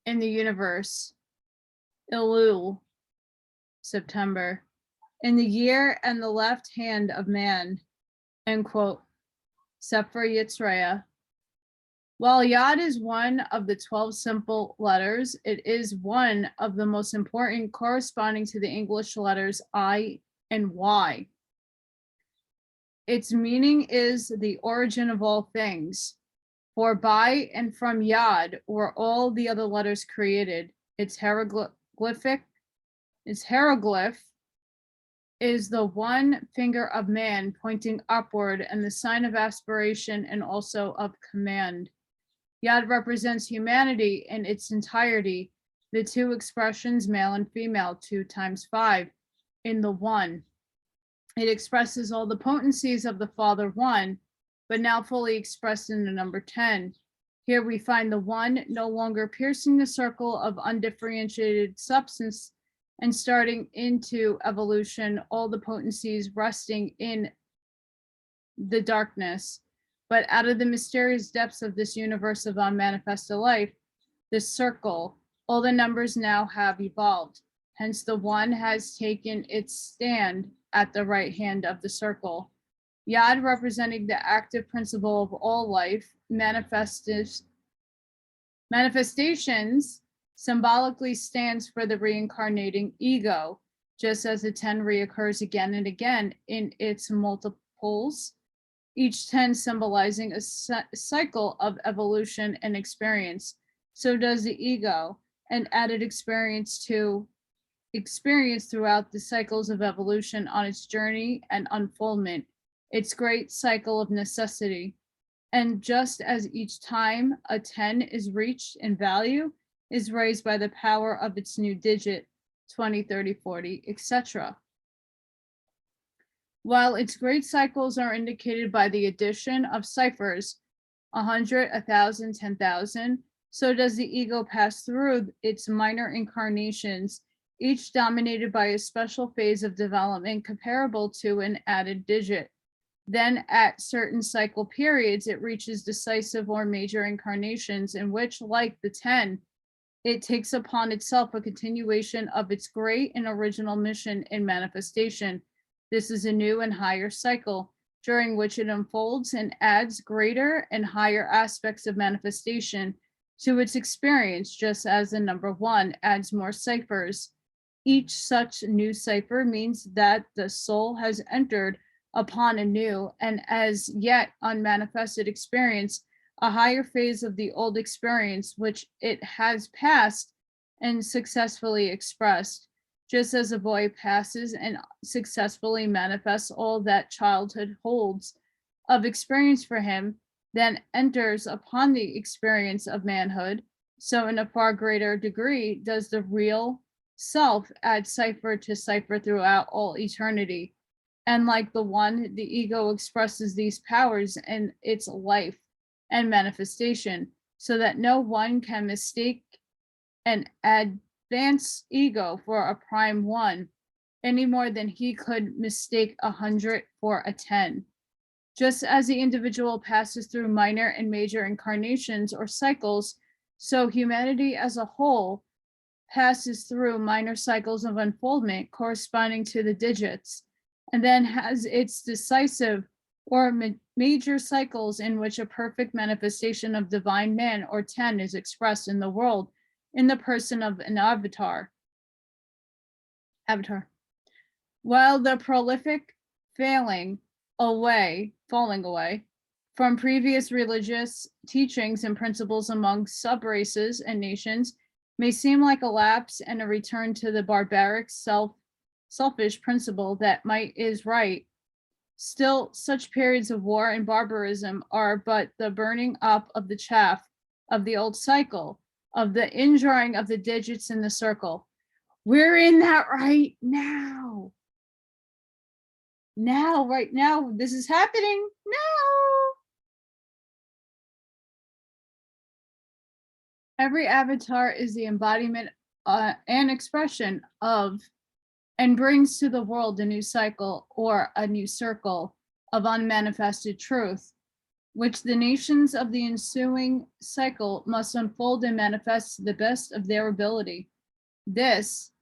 A: in the universe, Elul, September, in the year and the left hand of man, end quote, Sefer Yitzraya. While Yod is one of the 12 simple letters, it is one of the most important corresponding to the English letters I and Y. Its meaning is the origin of all things, for by and from Yod were all the other letters created. Its hieroglyph is the one finger of man pointing upward and the sign of aspiration and also of command. Yod represents humanity in its entirety, the two expressions, male and female, 2 times 5, in the one. It expresses all the potencies of the Father One, but now fully expressed in the number 10. Here we find the one no longer piercing the circle of undifferentiated substance and starting into evolution, all the potencies resting in the darkness. But out of the mysterious depths of this universe of unmanifested life, this circle, all the numbers now have evolved. Hence the one has taken its stand at the right hand of the circle. Yod representing the active principle of all life, manifestations symbolically stands for the reincarnating ego. just as a 10 reoccurs again and again in its multiples, each 10 symbolizing a cycle of evolution and experience. So does the ego, an added experience throughout the cycles of evolution on its journey and unfoldment, its great cycle of necessity. And just as each time a 10 is reached in value, is raised by the power of its new digit, 20, 30, 40, etc. While its great cycles are indicated by the addition of ciphers, 100, 1,000, 10,000, so does the ego pass through its minor incarnations, each dominated by a special phase of development comparable to an added digit. Then at certain cycle periods, it reaches decisive or major incarnations in which, like the 10, it takes upon itself a continuation of its great and original mission in manifestation. This is a new and higher cycle, during which it unfolds and adds greater and higher aspects of manifestation to its experience, just as the number 1 adds more ciphers. Each such new cipher means that the soul has entered upon a new and as yet unmanifested experience, a higher phase of the old experience, which it has passed and successfully expressed. Just as a boy passes and successfully manifests all that childhood holds of experience for him, then enters upon the experience of manhood, so in a far greater degree does the real self add cipher to cipher throughout all eternity. And like the 1, the ego expresses these powers in its life and manifestation, so that no one can mistake an advanced ego for a prime 1 any more than he could mistake 100 for a 10. Just as the individual passes through minor and major incarnations or cycles, so humanity as a whole passes through minor cycles of unfoldment corresponding to the digits, and then has its decisive or major cycles in which a perfect manifestation of divine man or 10 is expressed in the world in the person of an avatar. While the prolific falling away from previous religious teachings and principles among sub-races and nations may seem like a lapse and a return to the barbaric selfish principle that might is right, still such periods of war and barbarism are but the burning up of the chaff of the old cycle, of the indrawing of the digits in the circle. We're in that right now. Right now, this is happening now. Every avatar is the embodiment and expression of, and brings to the world a new cycle or a new circle of unmanifested truth, which the nations of the ensuing cycle must unfold and manifest to the best of their ability. This,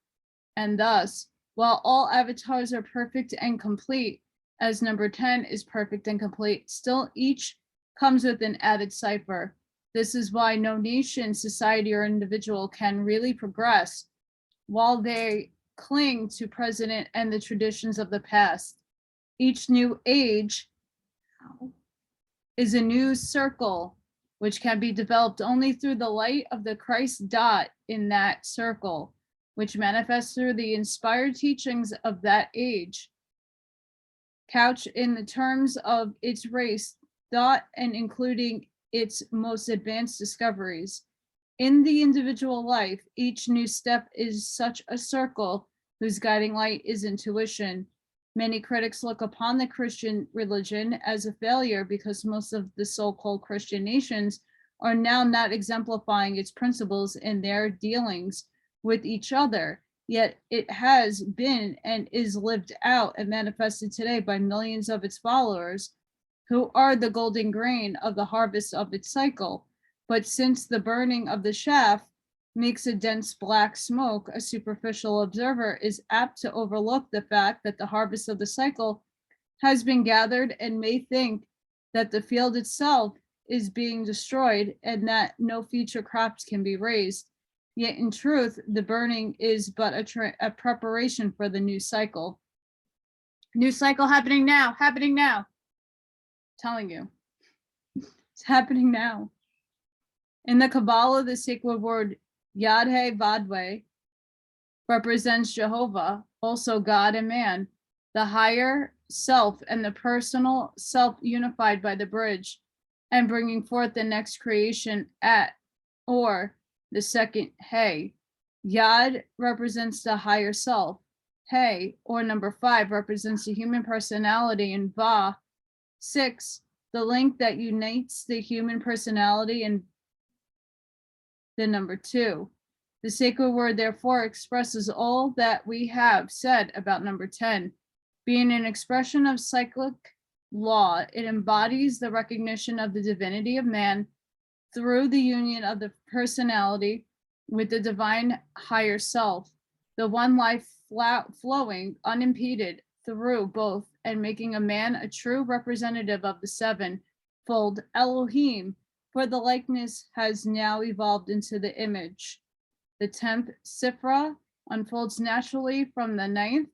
A: and thus, while all avatars are perfect and complete, as number 10 is perfect and complete, still each comes with an added cipher. This is why no nation, society, or individual can really progress while they cling to present and the traditions of the past. Each new age is a new circle, which can be developed only through the light of the Christ dot in that circle, which manifests through the inspired teachings of that age, couched in the terms of its race, thought, and including its most advanced discoveries. In the individual life, each new step is such a circle whose guiding light is intuition. Many critics look upon the Christian religion as a failure because most of the so-called Christian nations are now not exemplifying its principles in their dealings with each other. Yet it has been and is lived out and manifested today by millions of its followers who are the golden grain of the harvest of its cycle. But since the burning of the chaff makes a dense black smoke, a superficial observer is apt to overlook the fact that the harvest of the cycle has been gathered and may think that the field itself is being destroyed and that no future crops can be raised. Yet in truth, the burning is but a preparation for the new cycle. New cycle happening now, happening now. I'm telling you, it's happening now. In the Kabbalah, the sacred word Yad-He-Vadwe represents Jehovah, also God and man, the higher self and the personal self unified by the bridge and bringing forth the next creation or the second Hey. Yad represents the higher self. Hey, or number 5, represents the human personality, and Va, 6, the link that unites the human personality, and the number 2. The sacred word therefore expresses all that we have said about number 10. Being an expression of cyclic law, it embodies the recognition of the divinity of man through the union of the personality with the divine higher self, the one life flowing unimpeded through both and making a man a true representative of the seven-fold Elohim, for the likeness has now evolved into the image. The 10th Sifra unfolds naturally from the 9th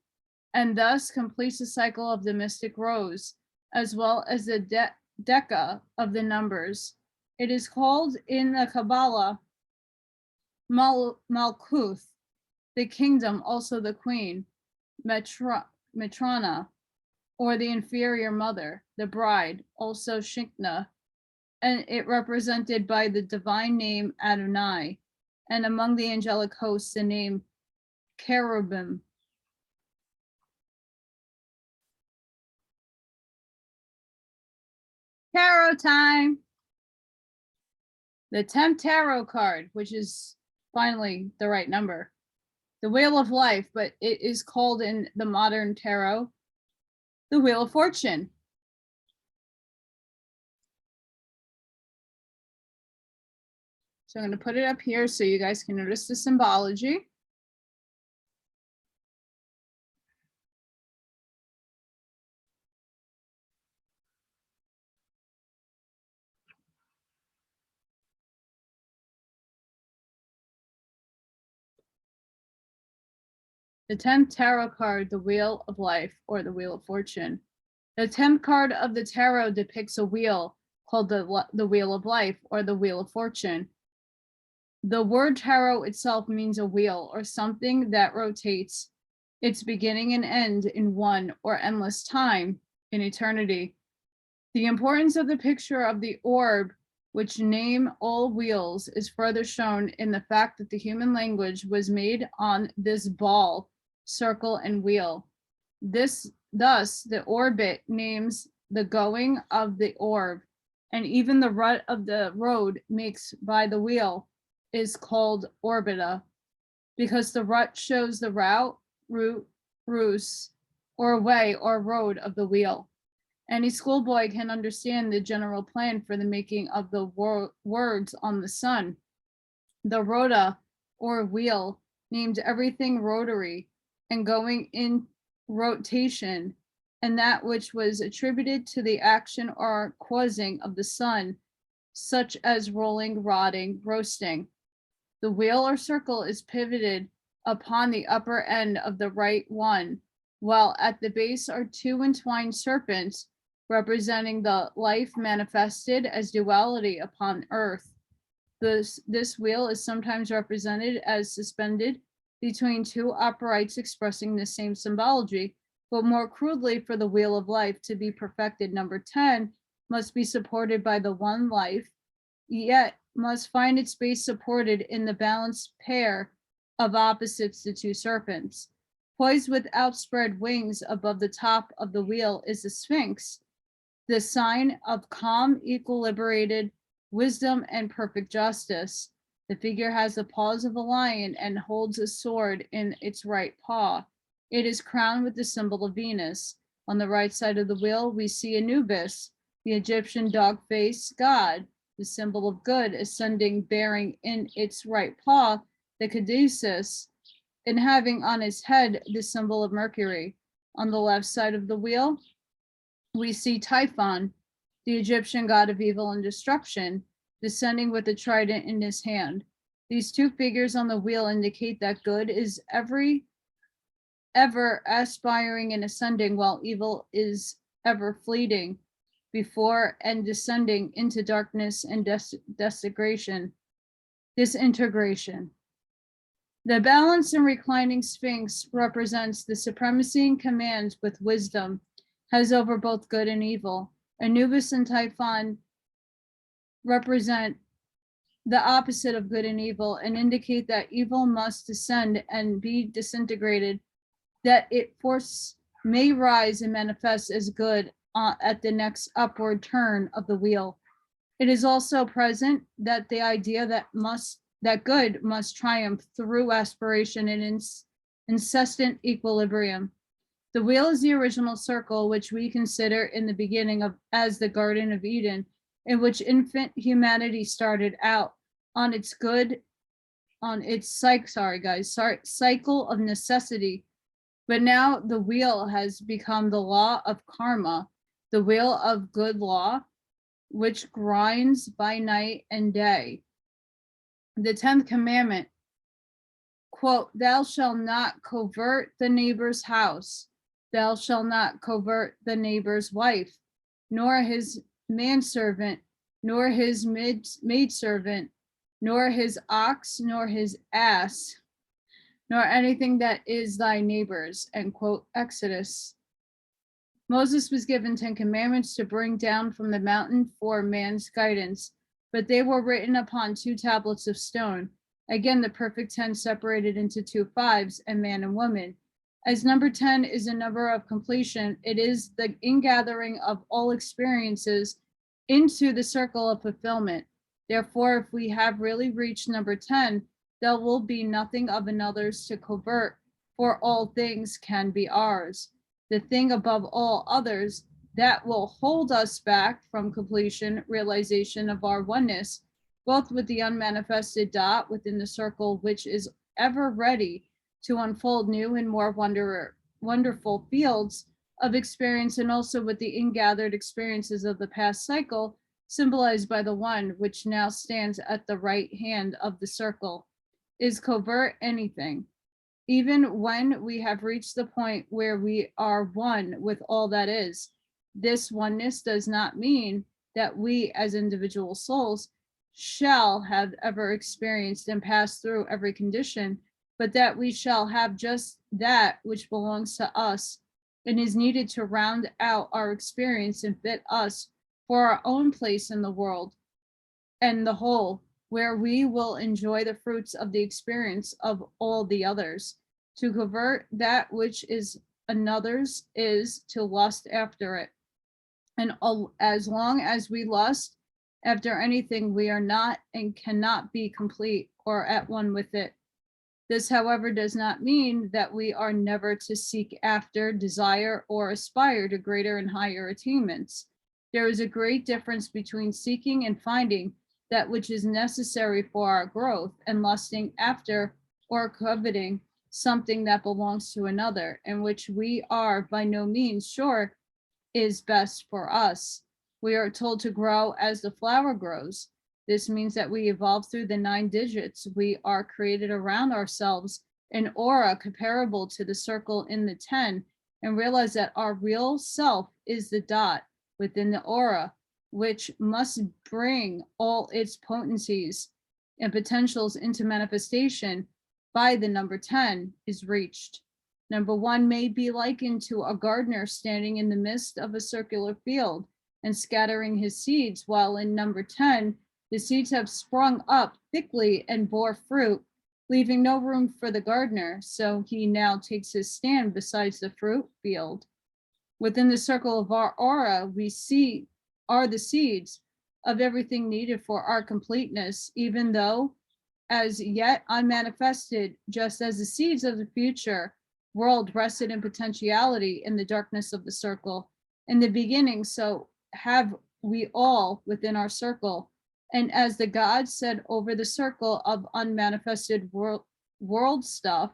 A: and thus completes the cycle of the mystic rose, as well as the Deca of the numbers. It is called in the Kabbalah Malkuth, the kingdom, also the queen, Matrona, or the inferior mother, the bride, also Shikna, and it represented by the divine name Adonai, and among the angelic hosts the name cherubim. Tarot time. The 10th tarot card, which is finally the right number. The Wheel of Life, but it is called in the modern tarot the Wheel of Fortune. So I'm going to put it up here so you guys can notice the symbology. The 10th tarot card, the Wheel of Life, or the Wheel of Fortune. The 10th card of the tarot depicts a wheel called the Wheel of Life, or the Wheel of Fortune. The word tarot itself means a wheel or something that rotates its beginning and end in one or endless time in eternity. The importance of the picture of the orb, which name all wheels, is further shown in the fact that the human language was made on this ball, circle, and wheel. Thus, the orbit names the going of the orb, and even the rut of the road makes by the wheel is called orbita, because the rut shows the route, ruse, or way or road of the wheel. Any schoolboy can understand the general plan for the making of the words on the sun. The rota, or wheel, named everything rotary and going in rotation, and that which was attributed to the action or causing of the sun, such as rolling, rotting, roasting. The wheel or circle is pivoted upon the upper end of the right one, while at the base are 2 entwined serpents representing the life manifested as duality upon earth. This wheel is sometimes represented as suspended between 2 uprights expressing the same symbology, but more crudely, for the Wheel of Life to be perfected, number 10 must be supported by the one life, yet must find its base supported in the balanced pair of opposites, the 2 serpents. Poised with outspread wings above the top of the wheel is the Sphinx, the sign of calm, equilibrated wisdom and perfect justice. The figure has the paws of a lion and holds a sword in its right paw. It is crowned with the symbol of Venus. On the right side of the wheel, we see Anubis, the Egyptian dog-faced god, the symbol of good, ascending, bearing in its right paw the caduceus, and having on his head the symbol of Mercury. On the left side of the wheel, we see Typhon, the Egyptian god of evil and destruction, descending with a trident in his hand. These two figures on the wheel indicate that good is ever aspiring and ascending, while evil is ever fleeting before and descending into darkness and disintegration. The balanced and reclining Sphinx represents the supremacy and command with wisdom, has over both good and evil. Anubis and Typhon represent the opposite of good and evil and indicate that evil must descend and be disintegrated, that its force may rise and manifest as good at the next upward turn of the wheel. It is also present that the idea that good must triumph through aspiration and incessant equilibrium. The wheel is the original circle, which we consider in the beginning as the Garden of Eden, in which infant humanity started out on its cycle of necessity. But now the wheel has become the law of karma, the wheel of good law, which grinds by night and day. The 10th commandment, quote, "Thou shalt not covet the neighbor's house. Thou shalt not covet the neighbor's wife, nor his manservant, nor his maidservant, nor his ox, nor his ass, nor anything that is thy neighbor's," end quote, Exodus. Moses was given 10 commandments to bring down from the mountain for man's guidance, but they were written upon 2 tablets of stone. Again, the perfect 10 separated into 2 fives, and man and woman. As number 10 is a number of completion, it is the ingathering of all experiences into the circle of fulfillment. Therefore, if we have really reached number 10, there will be nothing of another's to covet, for all things can be ours. The thing above all others that will hold us back from completion, realization of our oneness, both with the unmanifested dot within the circle, which is ever ready to unfold new and more wonderful fields of experience, and also with the ingathered experiences of the past cycle, symbolized by the one which now stands at the right hand of the circle, is covet anything. Even when we have reached the point where we are one with all that is, this oneness does not mean that we as individual souls shall have ever experienced and passed through every condition, but that we shall have just that which belongs to us and is needed to round out our experience and fit us for our own place in the world and the whole, where we will enjoy the fruits of the experience of all the others. To covet that which is another's is to lust after it. And as long as we lust after anything, we are not and cannot be complete or at one with it. This, however, does not mean that we are never to seek after, desire, or aspire to greater and higher attainments. There is a great difference between seeking and finding that which is necessary for our growth and lusting after or coveting something that belongs to another, and which we are by no means sure is best for us. We are told to grow as the flower grows. This means that we evolve through the 9 digits. We are created around ourselves, an aura comparable to the circle in the 10, and realize that our real self is the dot within the aura, which must bring all its potencies and potentials into manifestation by the number 10 is reached. Number 1 may be likened to a gardener standing in the midst of a circular field and scattering his seeds, while in number 10, the seeds have sprung up thickly and bore fruit, leaving no room for the gardener, so he now takes his stand beside the fruit field. Within the circle of our aura, we see are the seeds of everything needed for our completeness, even though as yet unmanifested, just as the seeds of the future world rested in potentiality in the darkness of the circle. In the beginning, so have we all within our circle. And as the God said over the circle of unmanifested world stuff,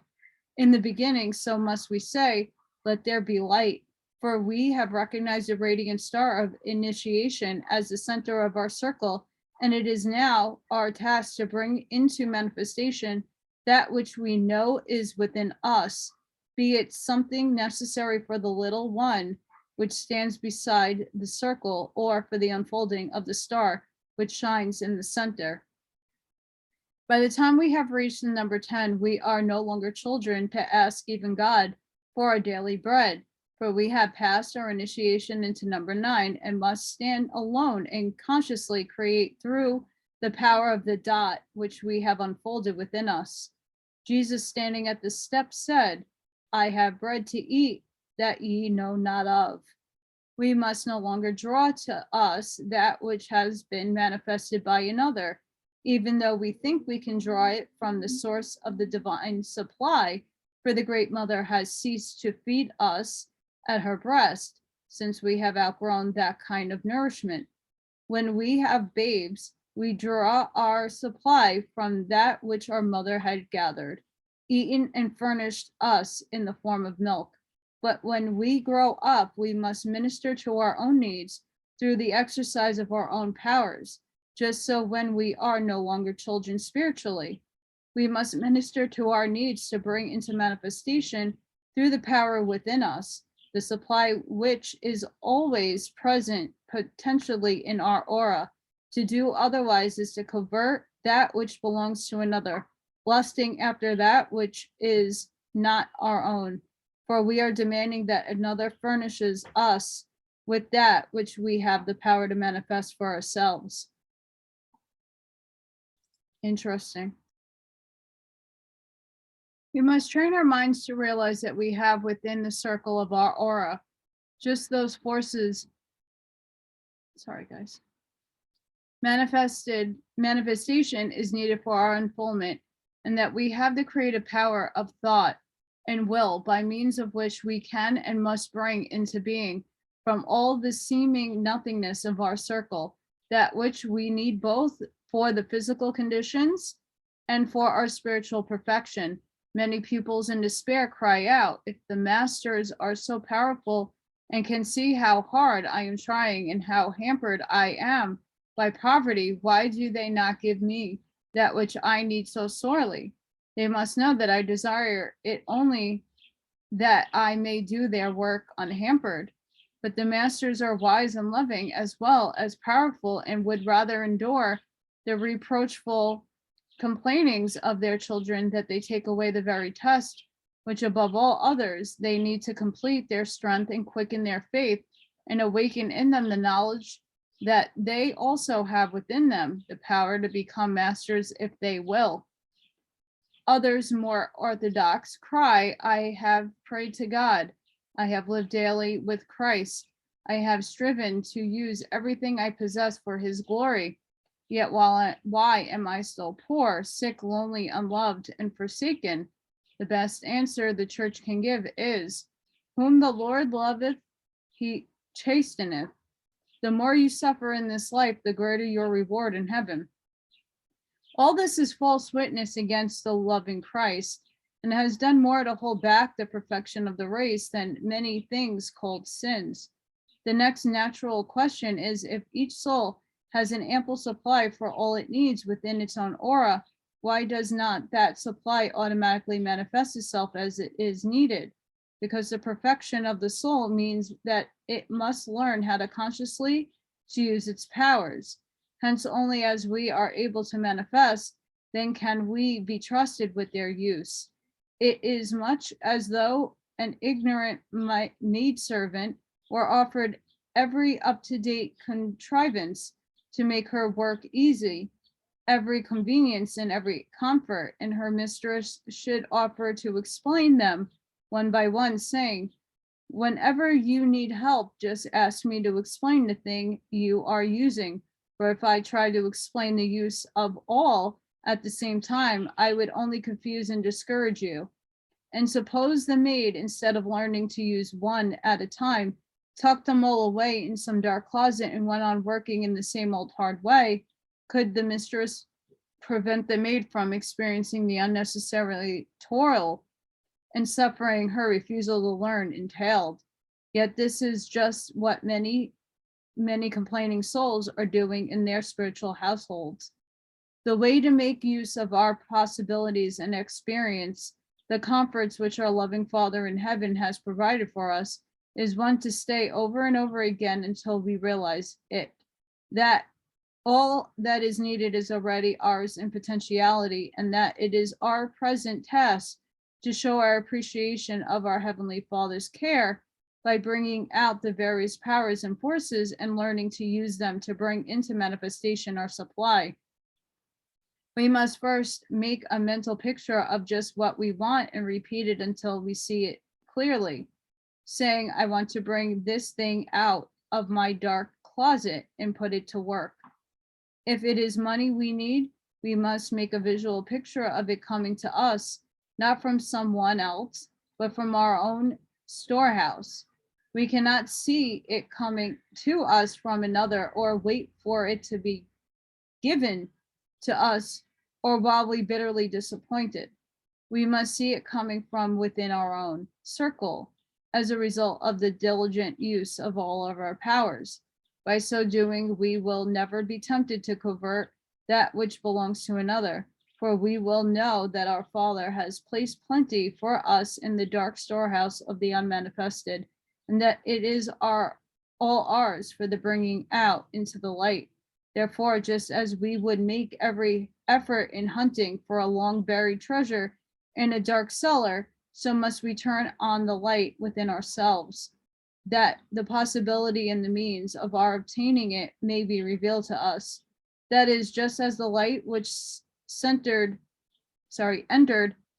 A: in the beginning, so must we say, let there be light. For we have recognized the radiant star of initiation as the center of our circle And it is now our task to bring into manifestation that which we know is within us, be it something necessary for the little one which stands beside the circle, or for the unfolding of the star which shines in the center. By the time we have reached the number 10, we are no longer children to ask even God for our daily bread, for we have passed our initiation into number 9 and must stand alone and consciously create through the power of the dot which we have unfolded within us. Jesus, standing at the step, said, I have bread to eat that ye know not of. We must no longer draw to us that which has been manifested by another, even though we think we can draw it from the source of the divine supply, for the Great Mother has ceased to feed us at her breast, since we have outgrown that kind of nourishment. When we have babes, we draw our supply from that which our mother had gathered, eaten, and furnished us in the form of milk. But when we grow up, we must minister to our own needs through the exercise of our own powers. Just so when we are no longer children spiritually, we must minister to our needs to bring into manifestation through the power within us, the supply which is always present potentially in our aura. To do otherwise is to convert that which belongs to another, lusting after that which is not our own. For we are demanding that another furnishes us with that which we have the power to manifest for ourselves. Interesting. We must train our minds to realize that we have within the circle of our aura just those forces. Sorry, guys. Manifestation is needed for our unfoldment, and that we have the creative power of thought and will by means of which we can and must bring into being from all the seeming nothingness of our circle that which we need both for the physical conditions and for our spiritual perfection. Many pupils in despair cry out, if the masters are so powerful and can see how hard I am trying and how hampered I am by poverty, why do they not give me that which I need so sorely? They must know that I desire it only that I may do their work unhampered. But the masters are wise and loving as well as powerful, and would rather endure the reproachful complainings of their children that they take away the very test which above all others they need to complete their strength and quicken their faith and awaken in them the knowledge that they also have within them the power to become masters if they will. Others, more orthodox, cry, I have prayed to God. I have lived daily with Christ. I have striven to use everything I possess for his glory. Yet why am I still poor, sick, lonely, unloved, and forsaken? The best answer the church can give is, whom the Lord loveth, he chasteneth. The more you suffer in this life, the greater your reward in heaven. All this is false witness against the loving Christ, and has done more to hold back the perfection of the race than many things called sins. The next natural question is, if each soul has an ample supply for all it needs within its own aura, why does not that supply automatically manifest itself as it is needed? Because the perfection of the soul means that it must learn how to consciously use its powers. Hence, only as we are able to manifest, then can we be trusted with their use. It is much as though an ignorant maidservant were offered every up-to-date contrivance to make her work easy, every convenience and every comfort, and her mistress should offer to explain them one by one, saying, whenever you need help, just ask me to explain the thing you are using. For if I try to explain the use of all at the same time, I would only confuse and discourage you. And suppose the maid, instead of learning to use one at a time, tucked them all away in some dark closet and went on working in the same old hard way, could the mistress prevent the maid from experiencing the unnecessary toil and suffering her refusal to learn entailed? Yet this is just what many many complaining souls are doing in their spiritual households. The way to make use of our possibilities and experience the comforts which our loving Father in heaven has provided for us is one to stay over and over again until we realize it, that all that is needed is already ours in potentiality, and that it is our present task to show our appreciation of our Heavenly Father's care by bringing out the various powers and forces and learning to use them to bring into manifestation our supply. We must first make a mental picture of just what we want and repeat it until we see it clearly, saying, I want to bring this thing out of my dark closet and put it to work. If it is money we need, we must make a visual picture of it coming to us, not from someone else, but from our own storehouse. We cannot see it coming to us from another or wait for it to be given to us or while we bitterly disappointed. We must see it coming from within our own circle as a result of the diligent use of all of our powers. By so doing, we will never be tempted to covet that which belongs to another, for we will know that our Father has placed plenty for us in the dark storehouse of the unmanifested, and that it is all ours for the bringing out into the light. Therefore, just as we would make every effort in hunting for a long buried treasure in a dark cellar, so must we turn on the light within ourselves, that the possibility and the means of our obtaining it may be revealed to us. That is, just as the light which entered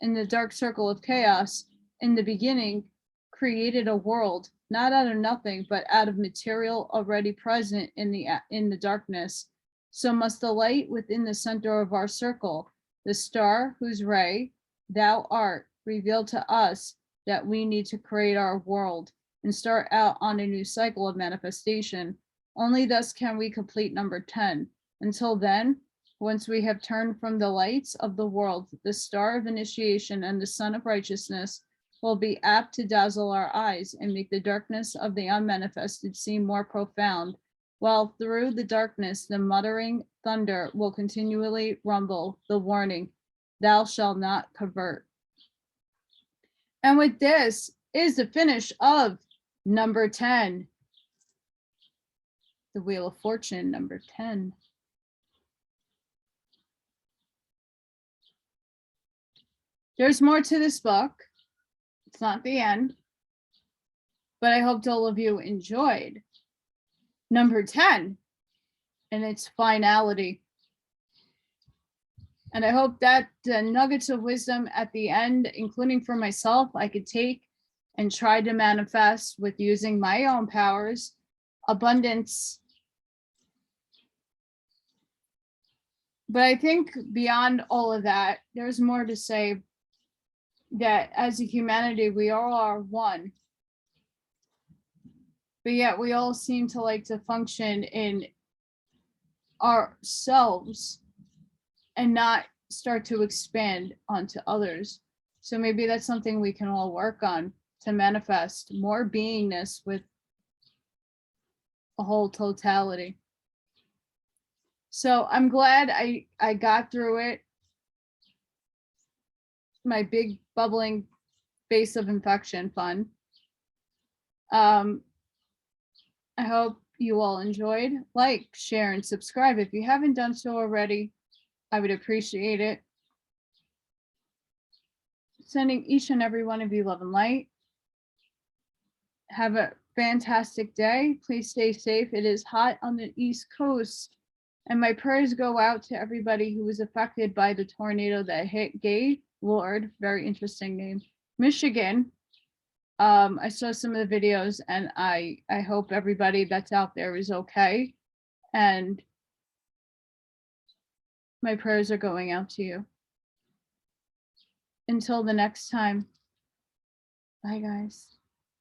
A: in the dark circle of chaos in the beginning created a world, not out of nothing, but out of material already present in the darkness. So must the light within the center of our circle, the star whose ray thou art, reveal to us that we need to create our world and start out on a new cycle of manifestation. Only thus can we complete number 10. Until then, once we have turned from the lights of the world, the star of initiation and the sun of righteousness will be apt to dazzle our eyes and make the darkness of the unmanifested seem more profound, while through the darkness the muttering thunder will continually rumble the warning, thou shalt not covet. And with this is the finish of number 10. The Wheel of Fortune, number 10. There's more to this book. It's not the end, but I hoped all of you enjoyed number 10 and its finality. And I hope that the nuggets of wisdom at the end, including for myself, I could take and try to manifest with using my own powers, abundance. But I think beyond all of that, there's more to say, that as a humanity, we all are one. But yet we all seem to like to function in ourselves and not start to expand onto others. So maybe that's something we can all work on, to manifest more beingness with a whole totality. So I'm glad I got through it. My big bubbling base of infection fun. I hope you all enjoyed. Like, share, and subscribe if you haven't done so already. I would appreciate it. Sending each and every one of you love and light. Have a fantastic day. Please stay safe. It is hot on the East Coast. And my prayers go out to everybody who was affected by the tornado that hit Gaylord, very interesting name, Michigan. I saw some of the videos, and I hope everybody that's out there is okay. And my prayers are going out to you. Until the next time. Bye, guys.